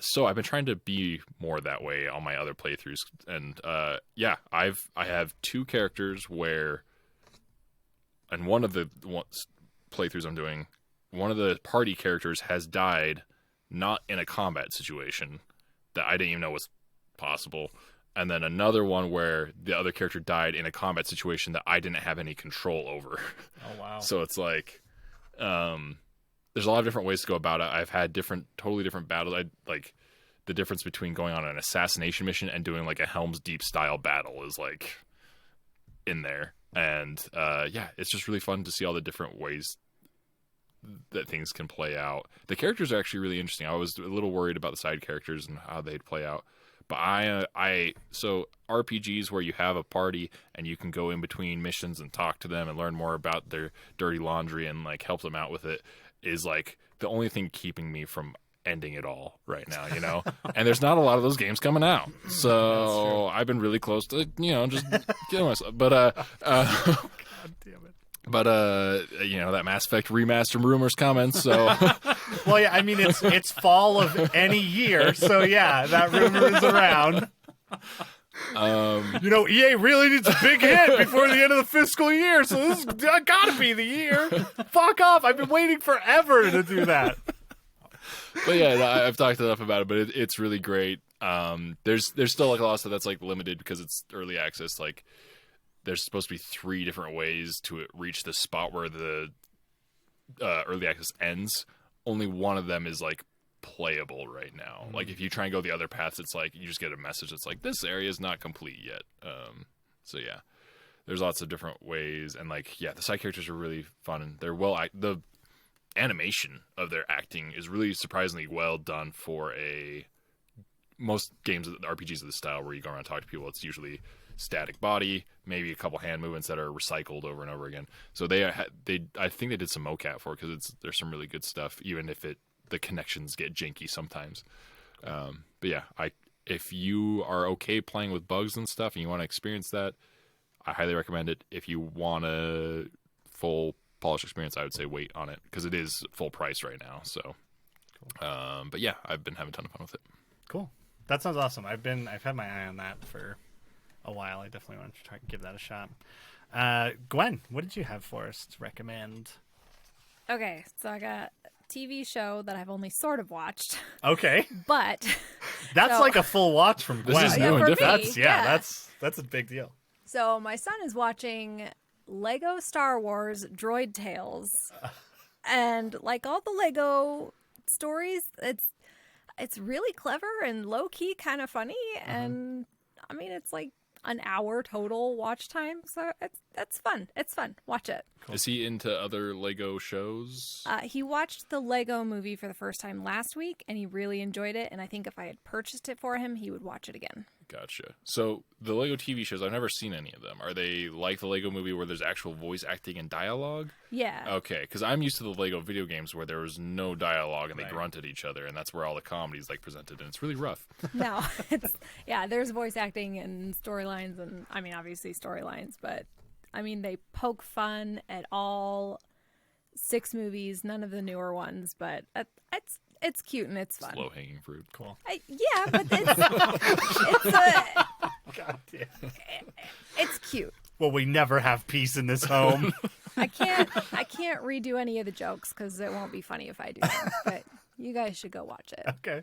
So I've been trying to be more that way on my other playthroughs, and I have 2 characters where, and one of the playthroughs I'm doing, one of the party characters has died, not in a combat situation that I didn't even know was possible, and then another one where the other character died in a combat situation that I didn't have any control over. Oh wow! So it's like, there's a lot of different ways to go about it. I've had totally different battles. I like the difference between going on an assassination mission and doing like a Helm's Deep style battle is like in there. And it's just really fun to see all the different ways that things can play out. The characters are actually really interesting. I was a little worried about the side characters and how they'd play out. But so RPGs where you have a party and you can go in between missions and talk to them and learn more about their dirty laundry and like help them out with it is like the only thing keeping me from ending it all right now, you know? And there's not a lot of those games coming out. So I've been really close to, just killing myself. But, God damn it. But, that Mass Effect remaster rumor's coming, so. Well, yeah, I mean, it's fall of any year, so yeah, that rumor is around. EA really needs a big hit before the end of the fiscal year, so this has gotta be the year. Fuck off, I've been waiting forever to do that. But yeah, I've talked enough about it, but it's really great. There's still like a lot of stuff that's like limited because it's early access. Like there's supposed to be 3 different ways to reach the spot where the early access ends. Only one of them is like playable right now. Like if you try and go the other paths, it's like you just get a message that's like this area is not complete yet. So yeah, there's lots of different ways, and like the side characters are really fun and they're the animation of their acting is really surprisingly well done for most games RPGs of this style where you go around and talk to people. It's usually static body, maybe a couple hand movements that are recycled over and over again. So I think they did some mocap for it because there's some really good stuff, even if the connections get janky sometimes. But yeah, if you are okay playing with bugs and stuff and you want to experience that, I highly recommend it. If you want a full polished experience, I would say wait on it because it is full price right now. So, cool. But yeah, I've been having a ton of fun with it. Cool. That sounds awesome. I've had my eye on that for a while. I definitely want to try to give that a shot. Gwen, what did you have for us to recommend? Okay, so I got a TV show that I've only sort of watched. Okay. But that's like a full watch from Gwen. This is new and different. That's a big deal. So my son is watching Lego Star Wars Droid Tales. And like all the Lego stories, it's really clever and low-key kind of funny. And I mean, it's like an hour total watch time, so it's fun. It's fun. Watch it. Cool. Is he into other Lego shows? He watched the Lego movie for the first time last week, and he really enjoyed it. And I think if I had purchased it for him, he would watch it again. Gotcha. So the Lego TV shows, I've never seen any of them. Are they like the Lego movie where there's actual voice acting and dialogue? Yeah. Okay, because I'm used to the Lego video games where there was no dialogue and they grunt at each other, and that's where all the comedy's like presented, and it's really rough. No, there's voice acting and storylines, and I mean obviously storylines, but I mean they poke fun at all 6 movies, none of the newer ones, but it's cute and it's fun. Low hanging fruit. Cool. Yeah, but God damn. It's cute. Well, we never have peace in this home. I can't redo any of the jokes because it won't be funny if I do them, but you guys should go watch it. Okay.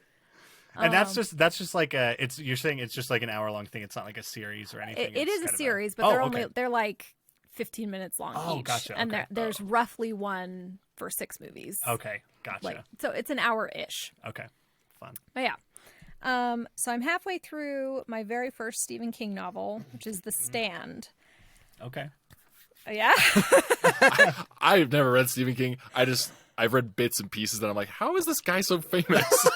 And that's just like you're saying it's just like an hour-long thing. It's not like a series or anything. It is a series, but they're like 15 minutes long each. Gotcha. And Okay. there's roughly one for 6 movies. Okay, gotcha. So it's an hour-ish. Okay, fun. But yeah. So I'm halfway through my very first Stephen King novel, which is The Stand. Okay. Yeah? I've never read Stephen King. I've read bits and pieces that I'm like, how is this guy so famous?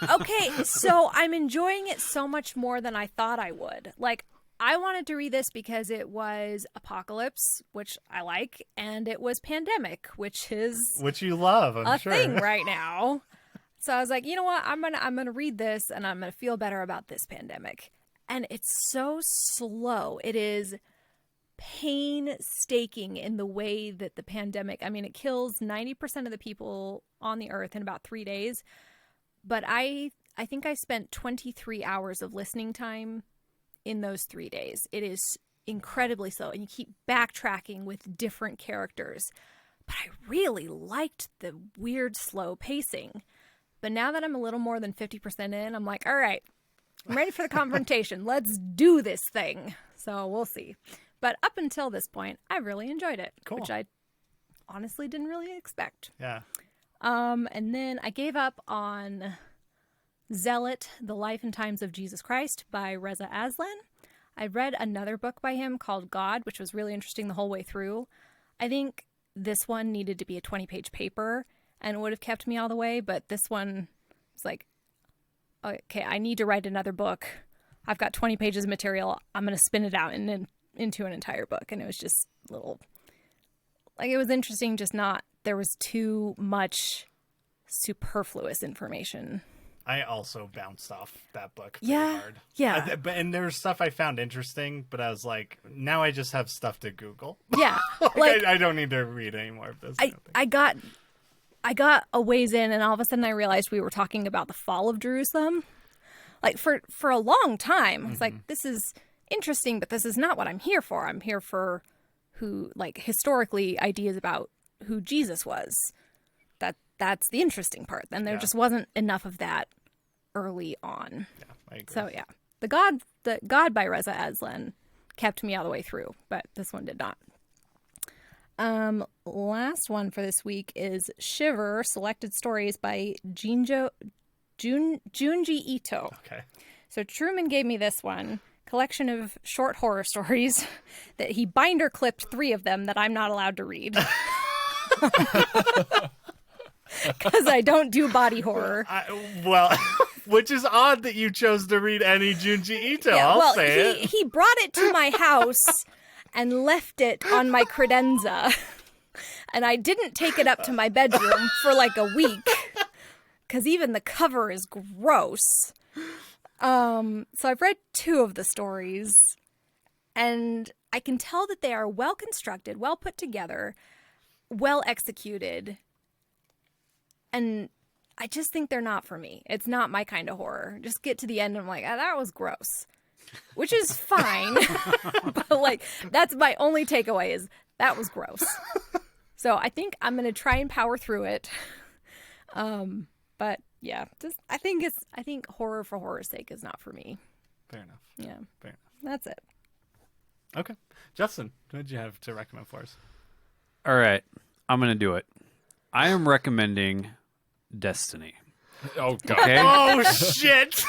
Okay, so I'm enjoying it so much more than I thought I would. Like, I wanted to read this because it was apocalypse, which I like, and it was pandemic, which you love, I'm sure. thing right now. So I was like, you know what? I'm gonna read this, and I'm gonna feel better about this pandemic. And it's so slow. It is painstaking in the way that the pandemic, I mean, it kills 90% of the people on the earth in about 3 days. But I think I spent 23 hours of listening time in those 3 days. It is incredibly slow, and you keep backtracking with different characters. But I really liked the weird, slow pacing. But now that I'm a little more than 50% in, I'm like, all right, I'm ready for the confrontation. Let's do this thing. So we'll see. But up until this point, I really enjoyed it, which I honestly didn't really expect. Yeah. And then I gave up on Zealot, The Life and Times of Jesus Christ by Reza Aslan. I read another book by him called God, which was really interesting the whole way through. I think this one needed to be a 20-page paper and would have kept me all the way, but this one was like, okay, I need to write another book. I've got 20 pages of material. I'm going to spin it out into an entire book. And it was just little, like, it was interesting, just not, there was too much superfluous information. I also bounced off that book pretty hard. Yeah. And there was stuff I found interesting, but I was like, now I just have stuff to Google. Yeah. I don't need to read any more of this. I got a ways in, and all of a sudden I realized we were talking about the fall of Jerusalem. Like, for a long time, I was like, this is interesting, but this is not what I'm here for. I'm here for historically, ideas about who Jesus was. That's the interesting part. And there just wasn't enough of that early on. Yeah, I agree. So, the God by Reza Aslan kept me all the way through, but this one did not. Last one for this week is Shiver, Selected Stories by Junji Ito. Okay. So Truman gave me this one, collection of short horror stories that he binder clipped 3 of them that I'm not allowed to read. Because I don't do body horror. Which is odd that you chose to read any Junji Ito. Yeah, I'll say it. He brought it to my house and left it on my credenza. And I didn't take it up to my bedroom for like a week. Because even the cover is gross. So I've read 2 of the stories. And I can tell that they are well constructed, well put together, well executed. And I just think they're not for me. It's not my kind of horror. Just get to the end and I'm like, that was gross. Which is fine. But like, that's my only takeaway is that was gross. So I think I'm going to try and power through it. But yeah, I think horror for horror's sake is not for me. Fair enough. Yeah. Fair enough. That's it. Okay. Justin, what did you have to recommend for us? All right. I'm going to do it. I am recommending Destiny. Oh, God. Okay? Oh, shit!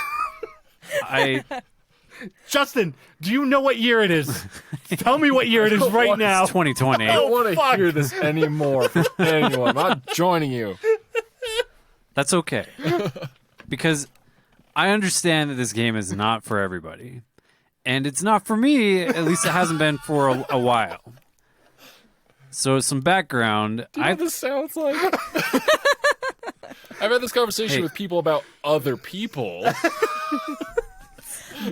Justin, do you know what year it is? Tell me what year it is right now. It's 2020. I don't want to hear this anymore from anyone. I'm not joining you. That's okay. Because I understand that this game is not for everybody. And it's not for me, at least it hasn't been for a while. So some background. Do you know what this sounds like? I've had this conversation with people about other people.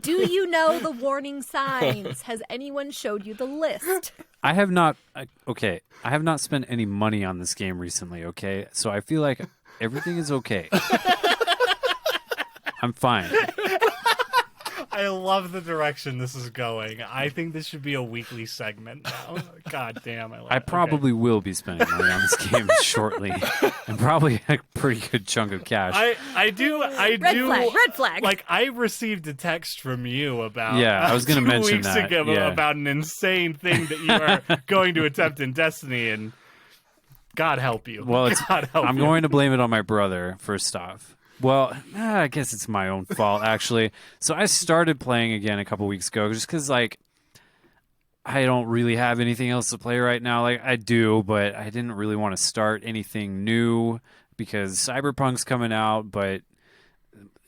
Do you know the warning signs? Has anyone showed you the list? I have not spent any money on this game recently, okay? So I feel like everything is okay. I'm fine. I love the direction this is going. I think this should be a weekly segment now. God damn, I love it. I probably will be spending money on this game shortly, and probably a pretty good chunk of cash. I do. Red flag. Like, I received a text from you about I was going to mention 2 weeks that. ago Yeah. about an insane thing that you are going to attempt in Destiny, and God help you. Well, God help I'm you. going to blame it on my brother, first off. Well, I guess it's my own fault, actually. So I started playing again a couple weeks ago just because, like, I don't really have anything else to play right now. Like, I do, but I didn't really want to start anything new because Cyberpunk's coming out. But,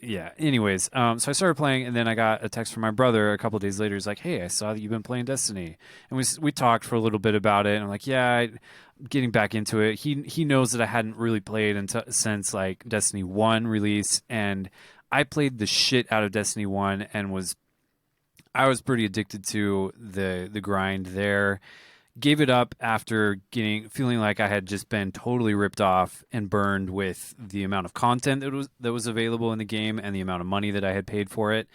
yeah, anyways. So I started playing, and then I got a text from my brother a couple days later. He's like, hey, I saw that you've been playing Destiny. And we talked for a little bit about it, and I'm like, yeah, getting back into it. He knows that I hadn't really played since like Destiny 1 release, and I played the shit out of Destiny 1 and I was pretty addicted to the grind there. Gave it up after feeling like I had just been totally ripped off and burned with the amount of content that was available in the game and the amount of money that I had paid for it.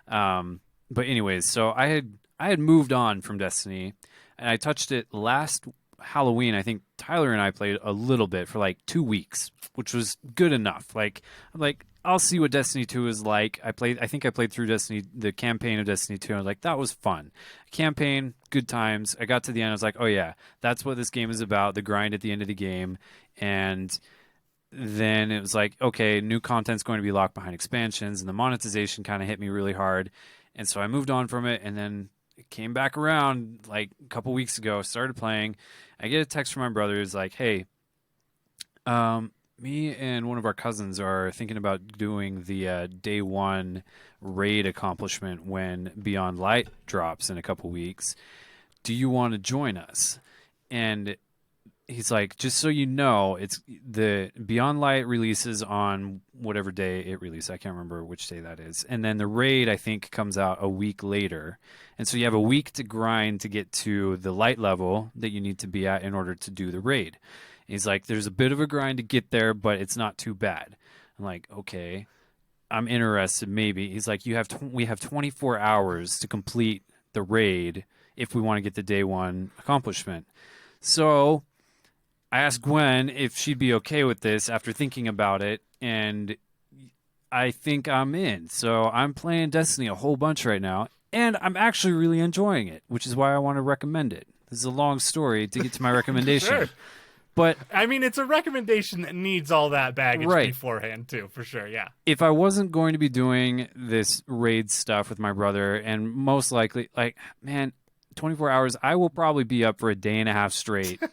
But anyways, so I had moved on from Destiny, and I touched it last Halloween. I think Tyler and I played a little bit for like 2 weeks, which was good enough. Like I'm like, I'll see what Destiny 2 is like. I think I played through the campaign of Destiny 2. And I was like, that was fun. Campaign, good times. I got to the end. I was like, oh yeah, that's what this game is about. The grind at the end of the game. And then it was like, okay, new content's going to be locked behind expansions, and the monetization kind of hit me really hard. And so I moved on from it, and then it came back around like a couple weeks ago, started playing. I get a text from my brother. He's like, hey, me and one of our cousins are thinking about doing the day one raid accomplishment when Beyond Light drops in a couple weeks. Do you want to join us? And he's like, just so you know, it's the Beyond Light releases on whatever day it releases. I can't remember which day that is. And then the raid, I think, comes out a week later. And so you have a week to grind to get to the light level that you need to be at in order to do the raid. He's like, there's a bit of a grind to get there, but it's not too bad. I'm like, okay, I'm interested, maybe. He's like, we have 24 hours to complete the raid if we want to get the day one accomplishment. So I asked Gwen if she'd be okay with this after thinking about it, and I think I'm in. So I'm playing Destiny a whole bunch right now, and I'm actually really enjoying it, which is why I want to recommend it. This is a long story to get to my recommendation. Sure. But I mean, it's a recommendation that needs all that baggage beforehand, too, for sure, yeah. If I wasn't going to be doing this raid stuff with my brother, and most likely, like, man, 24 hours, I will probably be up for a day and a half straight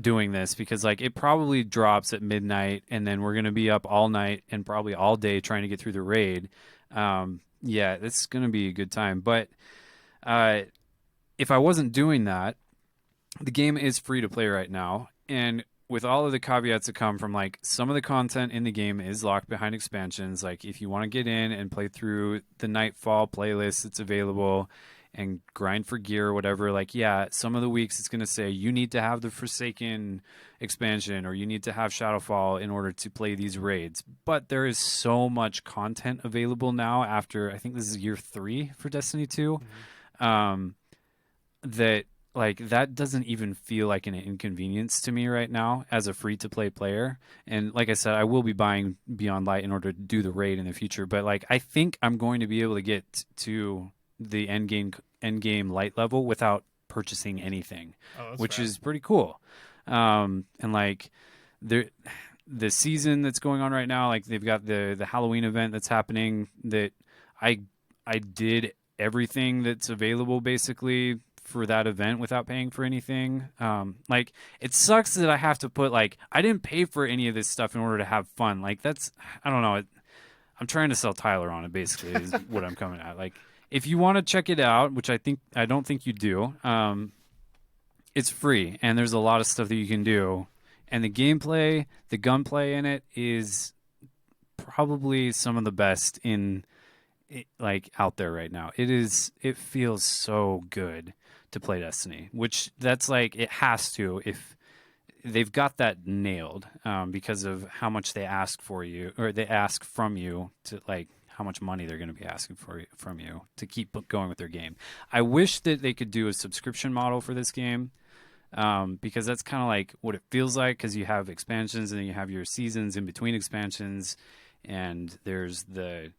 doing this, because, like, it probably drops at midnight, and then we're going to be up all night and probably all day trying to get through the raid. Yeah, it's going to be a good time. But if I wasn't doing that, the game is free to play right now. And with all of the caveats that come from, like, some of the content in the game is locked behind expansions. Like, if you want to get in and play through the Nightfall playlist that's available and grind for gear or whatever, like, yeah, some of the weeks it's going to say you need to have the Forsaken expansion or you need to have Shadowfall in order to play these raids. But there is so much content available now after, I think this is year 3 for Destiny 2, that, like, that doesn't even feel like an inconvenience to me right now as a free-to-play player. And like I said, I will be buying Beyond Light in order to do the raid in the future. But, like, I think I'm going to be able to get to the end game light level without purchasing anything, which is pretty cool. And, like, the season that's going on right now, like, they've got the Halloween event that's happening that I did everything that's available, basically, for that event without paying for anything. Like, it sucks that I have to put, like, I didn't pay for any of this stuff in order to have fun. Like, that's, I don't know. I'm trying to sell Tyler on it, basically, is what I'm coming at. Like, if you want to check it out, which I don't think you do, it's free, and there's a lot of stuff that you can do. And the gameplay, the gunplay in it is probably some of the best like, out there right now. It feels so good to play Destiny, which that's, like, it has to, if they've got that nailed, because of how much they ask for you, or they ask from you, to, like, how much money they're going to be asking from you to keep going with their game. I wish that they could do a subscription model for this game, because that's kind of like what it feels like, because you have expansions and then you have your seasons in between expansions, and there's the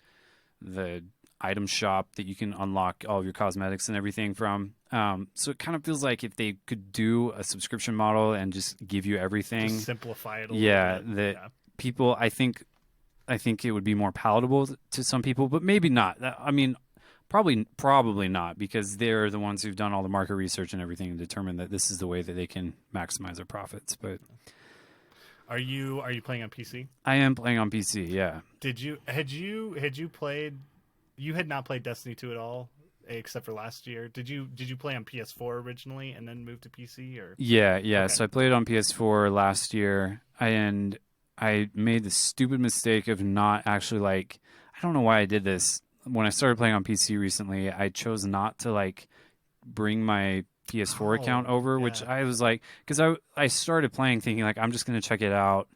item shop that you can unlock all of your cosmetics and everything from. So it kind of feels like if they could do a subscription model and just give you everything, just simplify it a little bit. People, I think it would be more palatable to some people, but maybe not. I mean, probably not, because they're the ones who've done all the market research and everything and determined that this is the way that they can maximize their profits. But are you playing on PC? I am playing on PC. Yeah. Had you played? You had not played Destiny 2 at all, except for last year. Did you play on PS4 originally and then move to PC, or? Yeah. Okay. So I played on PS4 last year, and I made the stupid mistake of not actually, like, I don't know why I did this. when I started playing on PC recently, I chose not to like bring my PS4 account over, which I was like, because I started playing thinking like I'm just gonna check it out,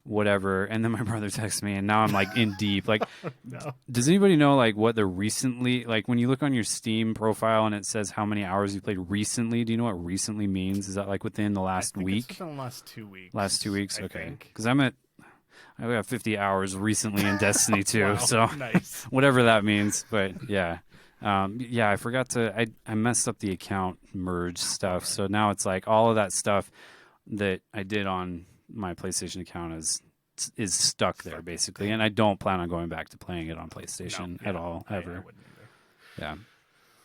whatever, and then my brother texted me, and now I'm like in deep. Like, does anybody know like what the recently, like when you look on your Steam profile and it says how many hours you played recently? Do you know what recently means? Is that like within the last week? It's within the last 2 weeks. Last 2 weeks, I okay. think. Because I got 50 hours recently in Destiny 2, Wow, so nice. whatever that means. But yeah. I forgot to. I messed up the account merge stuff, so now it's like all of that stuff that I did on my PlayStation account is stuck there basically, and I don't plan on going back to playing it on PlayStation at all ever. I wouldn't either. Yeah,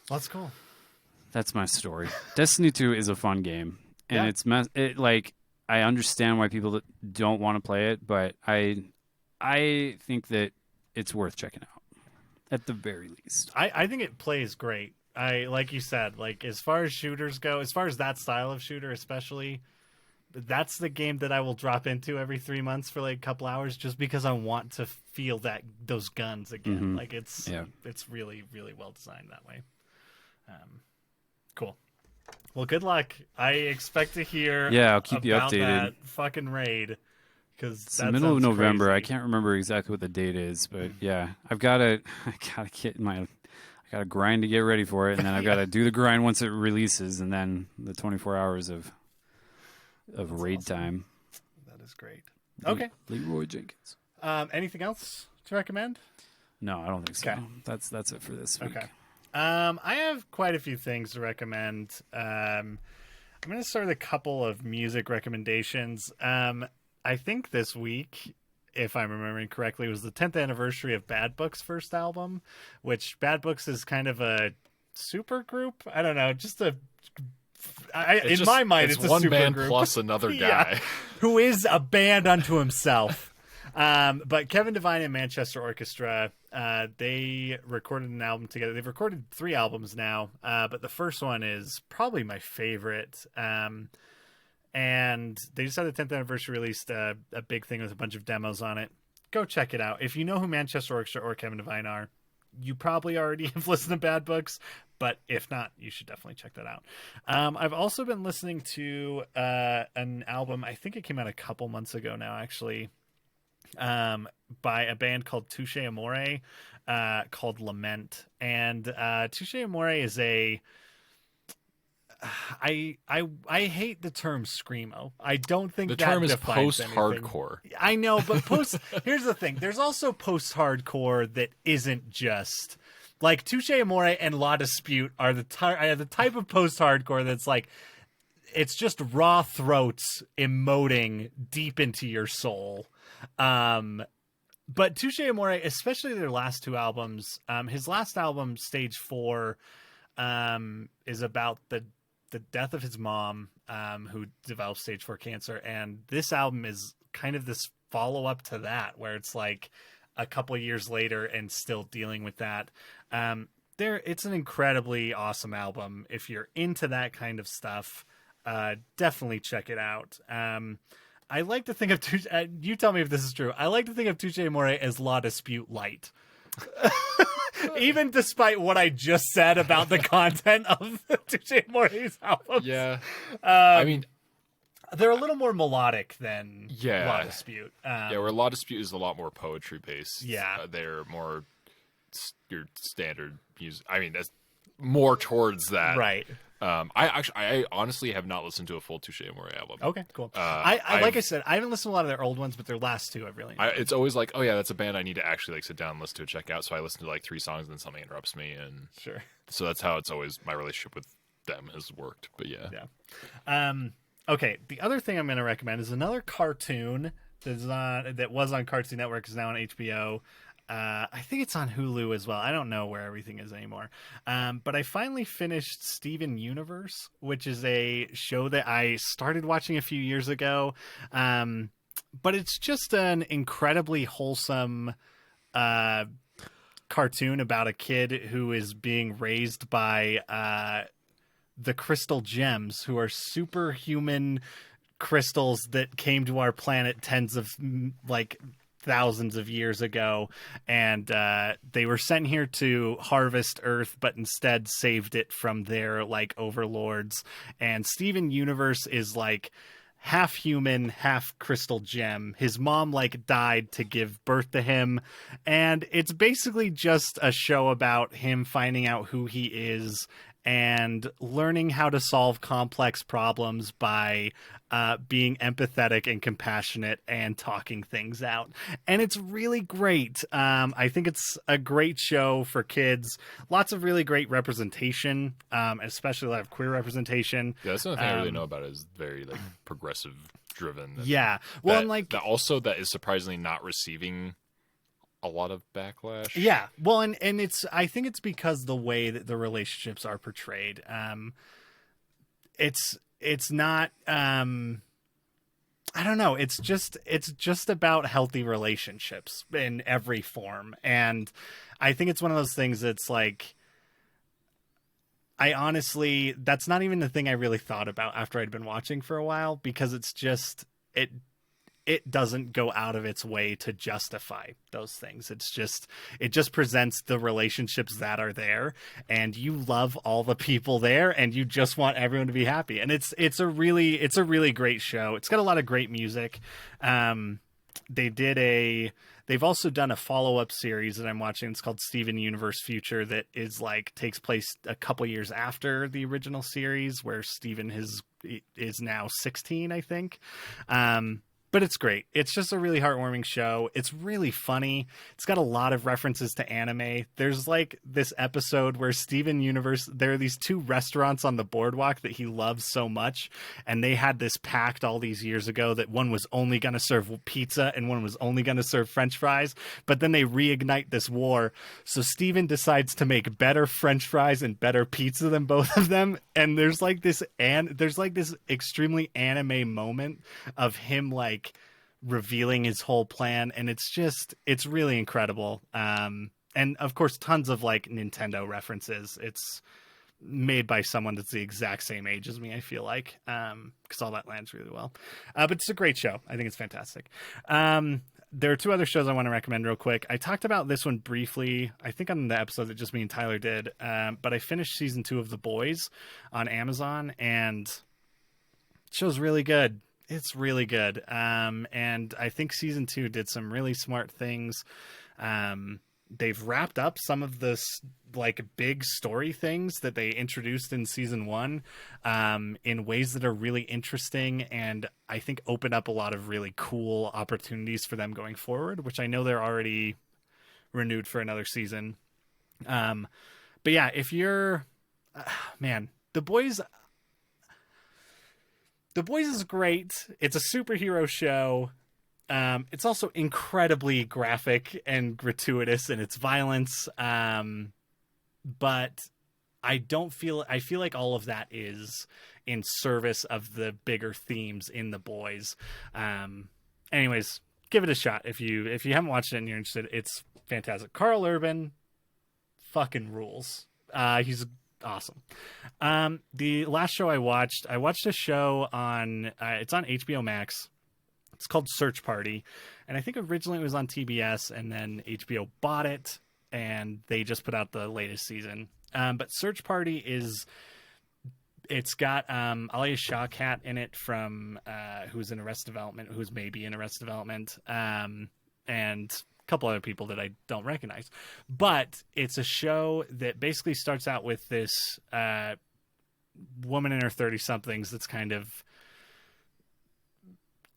Well, that's cool. that's my story. Destiny 2 is a fun game, and it like I understand why people don't want to play it, but I think that it's worth checking out. At the very least. I think it plays great. Like you said, like as far as shooters go, as far as that style of shooter especially, that's the game that I will drop into every 3 months for like a couple hours just because I want to feel those guns again. Mm-hmm. Like it's really, really well designed that way. Cool. Well, good luck. I expect to hear I'll keep you about updated. that fucking raid. It's the middle of November. I can't remember exactly what the date is, but yeah, I gotta grind to get ready for it, and then I've got to do the grind once it releases, and then the 24 hours of raid time. That is great. Okay, Leroy Jenkins. Anything else to recommend? No, I don't think so. Okay. That's it for this week. Okay. I have quite a few things to recommend. I'm going to start with a couple of music recommendations. I think this week, if I'm remembering correctly, was the 10th anniversary of Bad Book's first album, which Bad Books is kind of a super group. I don't know, in my mind, it's a one super band group. plus another guy. Who is a band unto himself. But Kevin Devine and Manchester Orchestra, they recorded an album together. They've recorded 3 albums now, but the first one is probably my favorite. And they just had the 10th anniversary released a big thing with a bunch of demos on it. Go check it out. If you know who Manchester Orchestra or Kevin Devine are, you probably already have listened to Bad Books, but if not, you should definitely check that out. I've also been listening to an album, I think it came out a couple months ago now, actually, by a band called Touche Amore, called Lament. And Touche Amore is I hate the term screamo. I don't think The that term is defines post-hardcore. anything. I know, but here's the thing. There's also post-hardcore that isn't just like Touche Amore and La Dispute are the type of post-hardcore that's like it's just raw throats emoting deep into your soul. But Touche Amore, especially their last 2 albums, his last album, Stage 4, is about the death of his mom, who developed stage 4 cancer. And this album is kind of this follow-up to that, where it's like a couple years later and still dealing with that. It's an incredibly awesome album. If you're into that kind of stuff, definitely check it out. I like to think of Touche, you tell me if this is true. I like to think of Touche Amore as La Dispute light. Even despite what I just said about the content of Touche Amore's albums. Yeah. I mean, they're a little more melodic than La Dispute. where La Dispute is a lot more poetry based. Yeah. They're more your standard music. I mean, that's more towards that. Right. I honestly have not listened to a full Touche Amore album. Okay, cool. Like I said, I haven't listened to a lot of their old ones, but their last 2 I've really enjoyed. It's always like, oh yeah, that's a band I need to actually like sit down and listen to and check out. So I listen to like 3 songs and then something interrupts me, and Sure. so that's how it's always my relationship with them has worked. But yeah. Okay, the other thing I'm going to recommend is another cartoon that was on Cartoon Network, is now on HBO. I think it's on Hulu as well. I don't know where everything is anymore. But I finally finished Steven Universe, which is a show that I started watching a few years ago. But it's just an incredibly wholesome cartoon about a kid who is being raised by the crystal gems, who are superhuman crystals that came to our planet tens of like thousands of years ago, and they were sent here to harvest Earth, but instead saved it from their like overlords. And Steven Universe is like half human, half crystal gem. His mom like died to give birth to him, and it's basically just a show about him finding out who he is and learning how to solve complex problems by being empathetic and compassionate and talking things out. And it's really great. I think it's a great show for kids. Lots of really great representation, especially a lot of queer representation. Yeah, that's the only thing I really know about it is very like progressive driven. Yeah. Well, and that also that is surprisingly not receiving a lot of backlash. Yeah. Well, and I think it's because the way that the relationships are portrayed. It's not I don't know, it's just about healthy relationships in every form. And I think it's one of those things that's like, I honestly, that's not even the thing I really thought about after I'd been watching for a while, because it's just it doesn't go out of its way to justify those things. It just presents the relationships that are there, and you love all the people there, and you just want everyone to be happy. And it's a really great show. It's got a lot of great music. They've also done a follow-up series that I'm watching. It's called Steven Universe Future, that is like takes place a couple years after the original series, where Steven is now 16, I think. But it's great. It's just a really heartwarming show. It's really funny. It's got a lot of references to anime. There's like this episode where Steven Universe, there are these two restaurants on the boardwalk that he loves so much, and they had this pact all these years ago that one was only going to serve pizza and one was only going to serve French fries. But then they reignite this war, so Steven decides to make better French fries and better pizza than both of them. And there's like this extremely anime moment of him like revealing his whole plan, and it's really incredible. And of course tons of like Nintendo references. It's made by someone that's the exact same age as me, I feel like, because all that lands really well. But it's a great show. I think it's fantastic. There are two other shows I want to recommend real quick. I talked about this one briefly, I think on the episode that just me and Tyler did, but I finished season 2 of The Boys on Amazon, and the show's really good. It's really good. And I think season 2 did some really smart things. They've wrapped up some of the like big story things that they introduced in season 1 in ways that are really interesting, and I think open up a lot of really cool opportunities for them going forward, which I know they're already renewed for another season. But yeah, if you're man, The Boys is great. It's a superhero show. It's also incredibly graphic and gratuitous in its violence. But I feel like all of that is in service of the bigger themes in The Boys. Anyways, give it a shot. If you haven't watched it and you're interested, it's fantastic. Carl Urban fucking rules. He's awesome. The last show I watched a show on, it's on HBO Max. It's called Search Party, and I think originally it was on TBS, and then HBO bought it, and they just put out the latest season. But Search Party it's got Alia Shawkat in it from who's in Arrested Development, who's maybe in Arrested Development, and a couple other people that I don't recognize. But it's a show that basically starts out with this woman in her 30-somethings that's kind of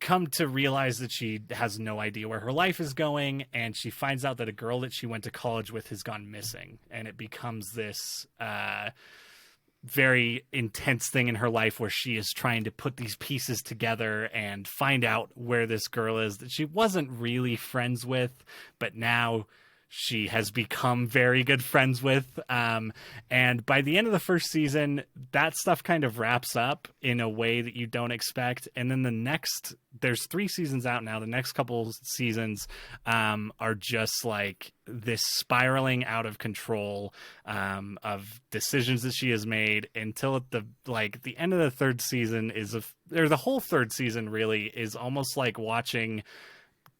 come to realize that she has no idea where her life is going, and she finds out that a girl that she went to college with has gone missing, and it becomes this very intense thing in her life where she is trying to put these pieces together and find out where this girl is that she wasn't really friends with, but now she has become very good friends with. And by the end of the first season, that stuff kind of wraps up in a way that you don't expect. And then there's 3 seasons out now. The next couple seasons are just like this spiraling out of control of decisions that she has made, until at the end of the third season the whole third season really is almost like watching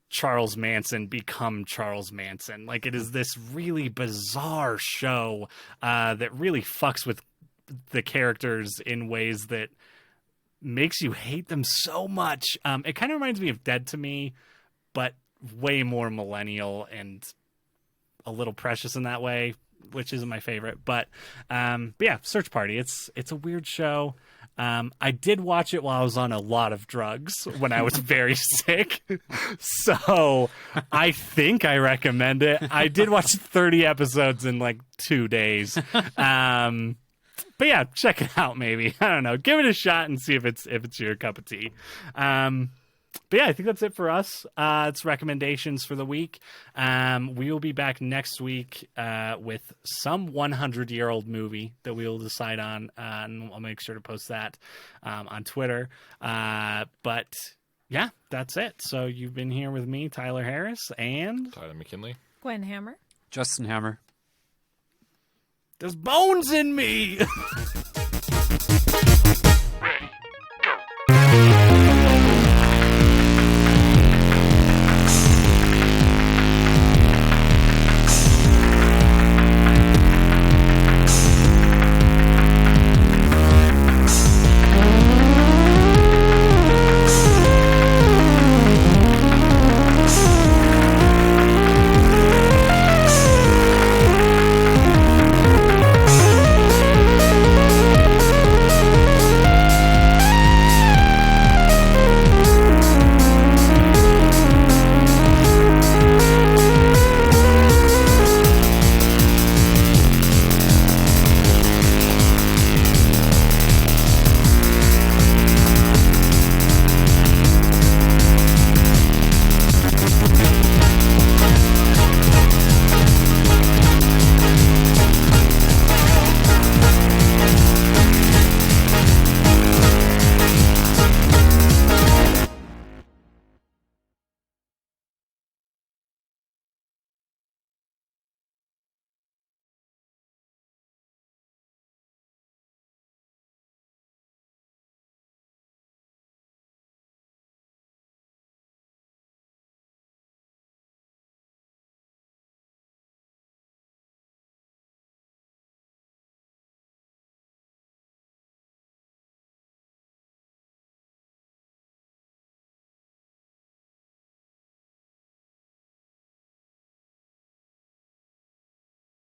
Charles Manson become Charles Manson. Like, it is this really bizarre show that really fucks with the characters in ways that makes you hate them so much. It kind of reminds me of Dead to Me, but way more millennial and a little precious in that way, which isn't my favorite. But yeah, Search Party. It's a weird show. I did watch it while I was on a lot of drugs when I was very sick. So I think I recommend it. I did watch 30 episodes in like 2 days. But yeah, check it out maybe. I don't know. Give it a shot and see if it's your cup of tea. But yeah, I think that's it for us. It's recommendations for the week. We will be back next week with some 100-year-old movie that we will decide on. And I'll make sure to post that on Twitter. But yeah, that's it. So you've been here with me, Tyler Harris, and Tyler McKinley. Gwen Hammer. Justin Hammer. There's bones in me.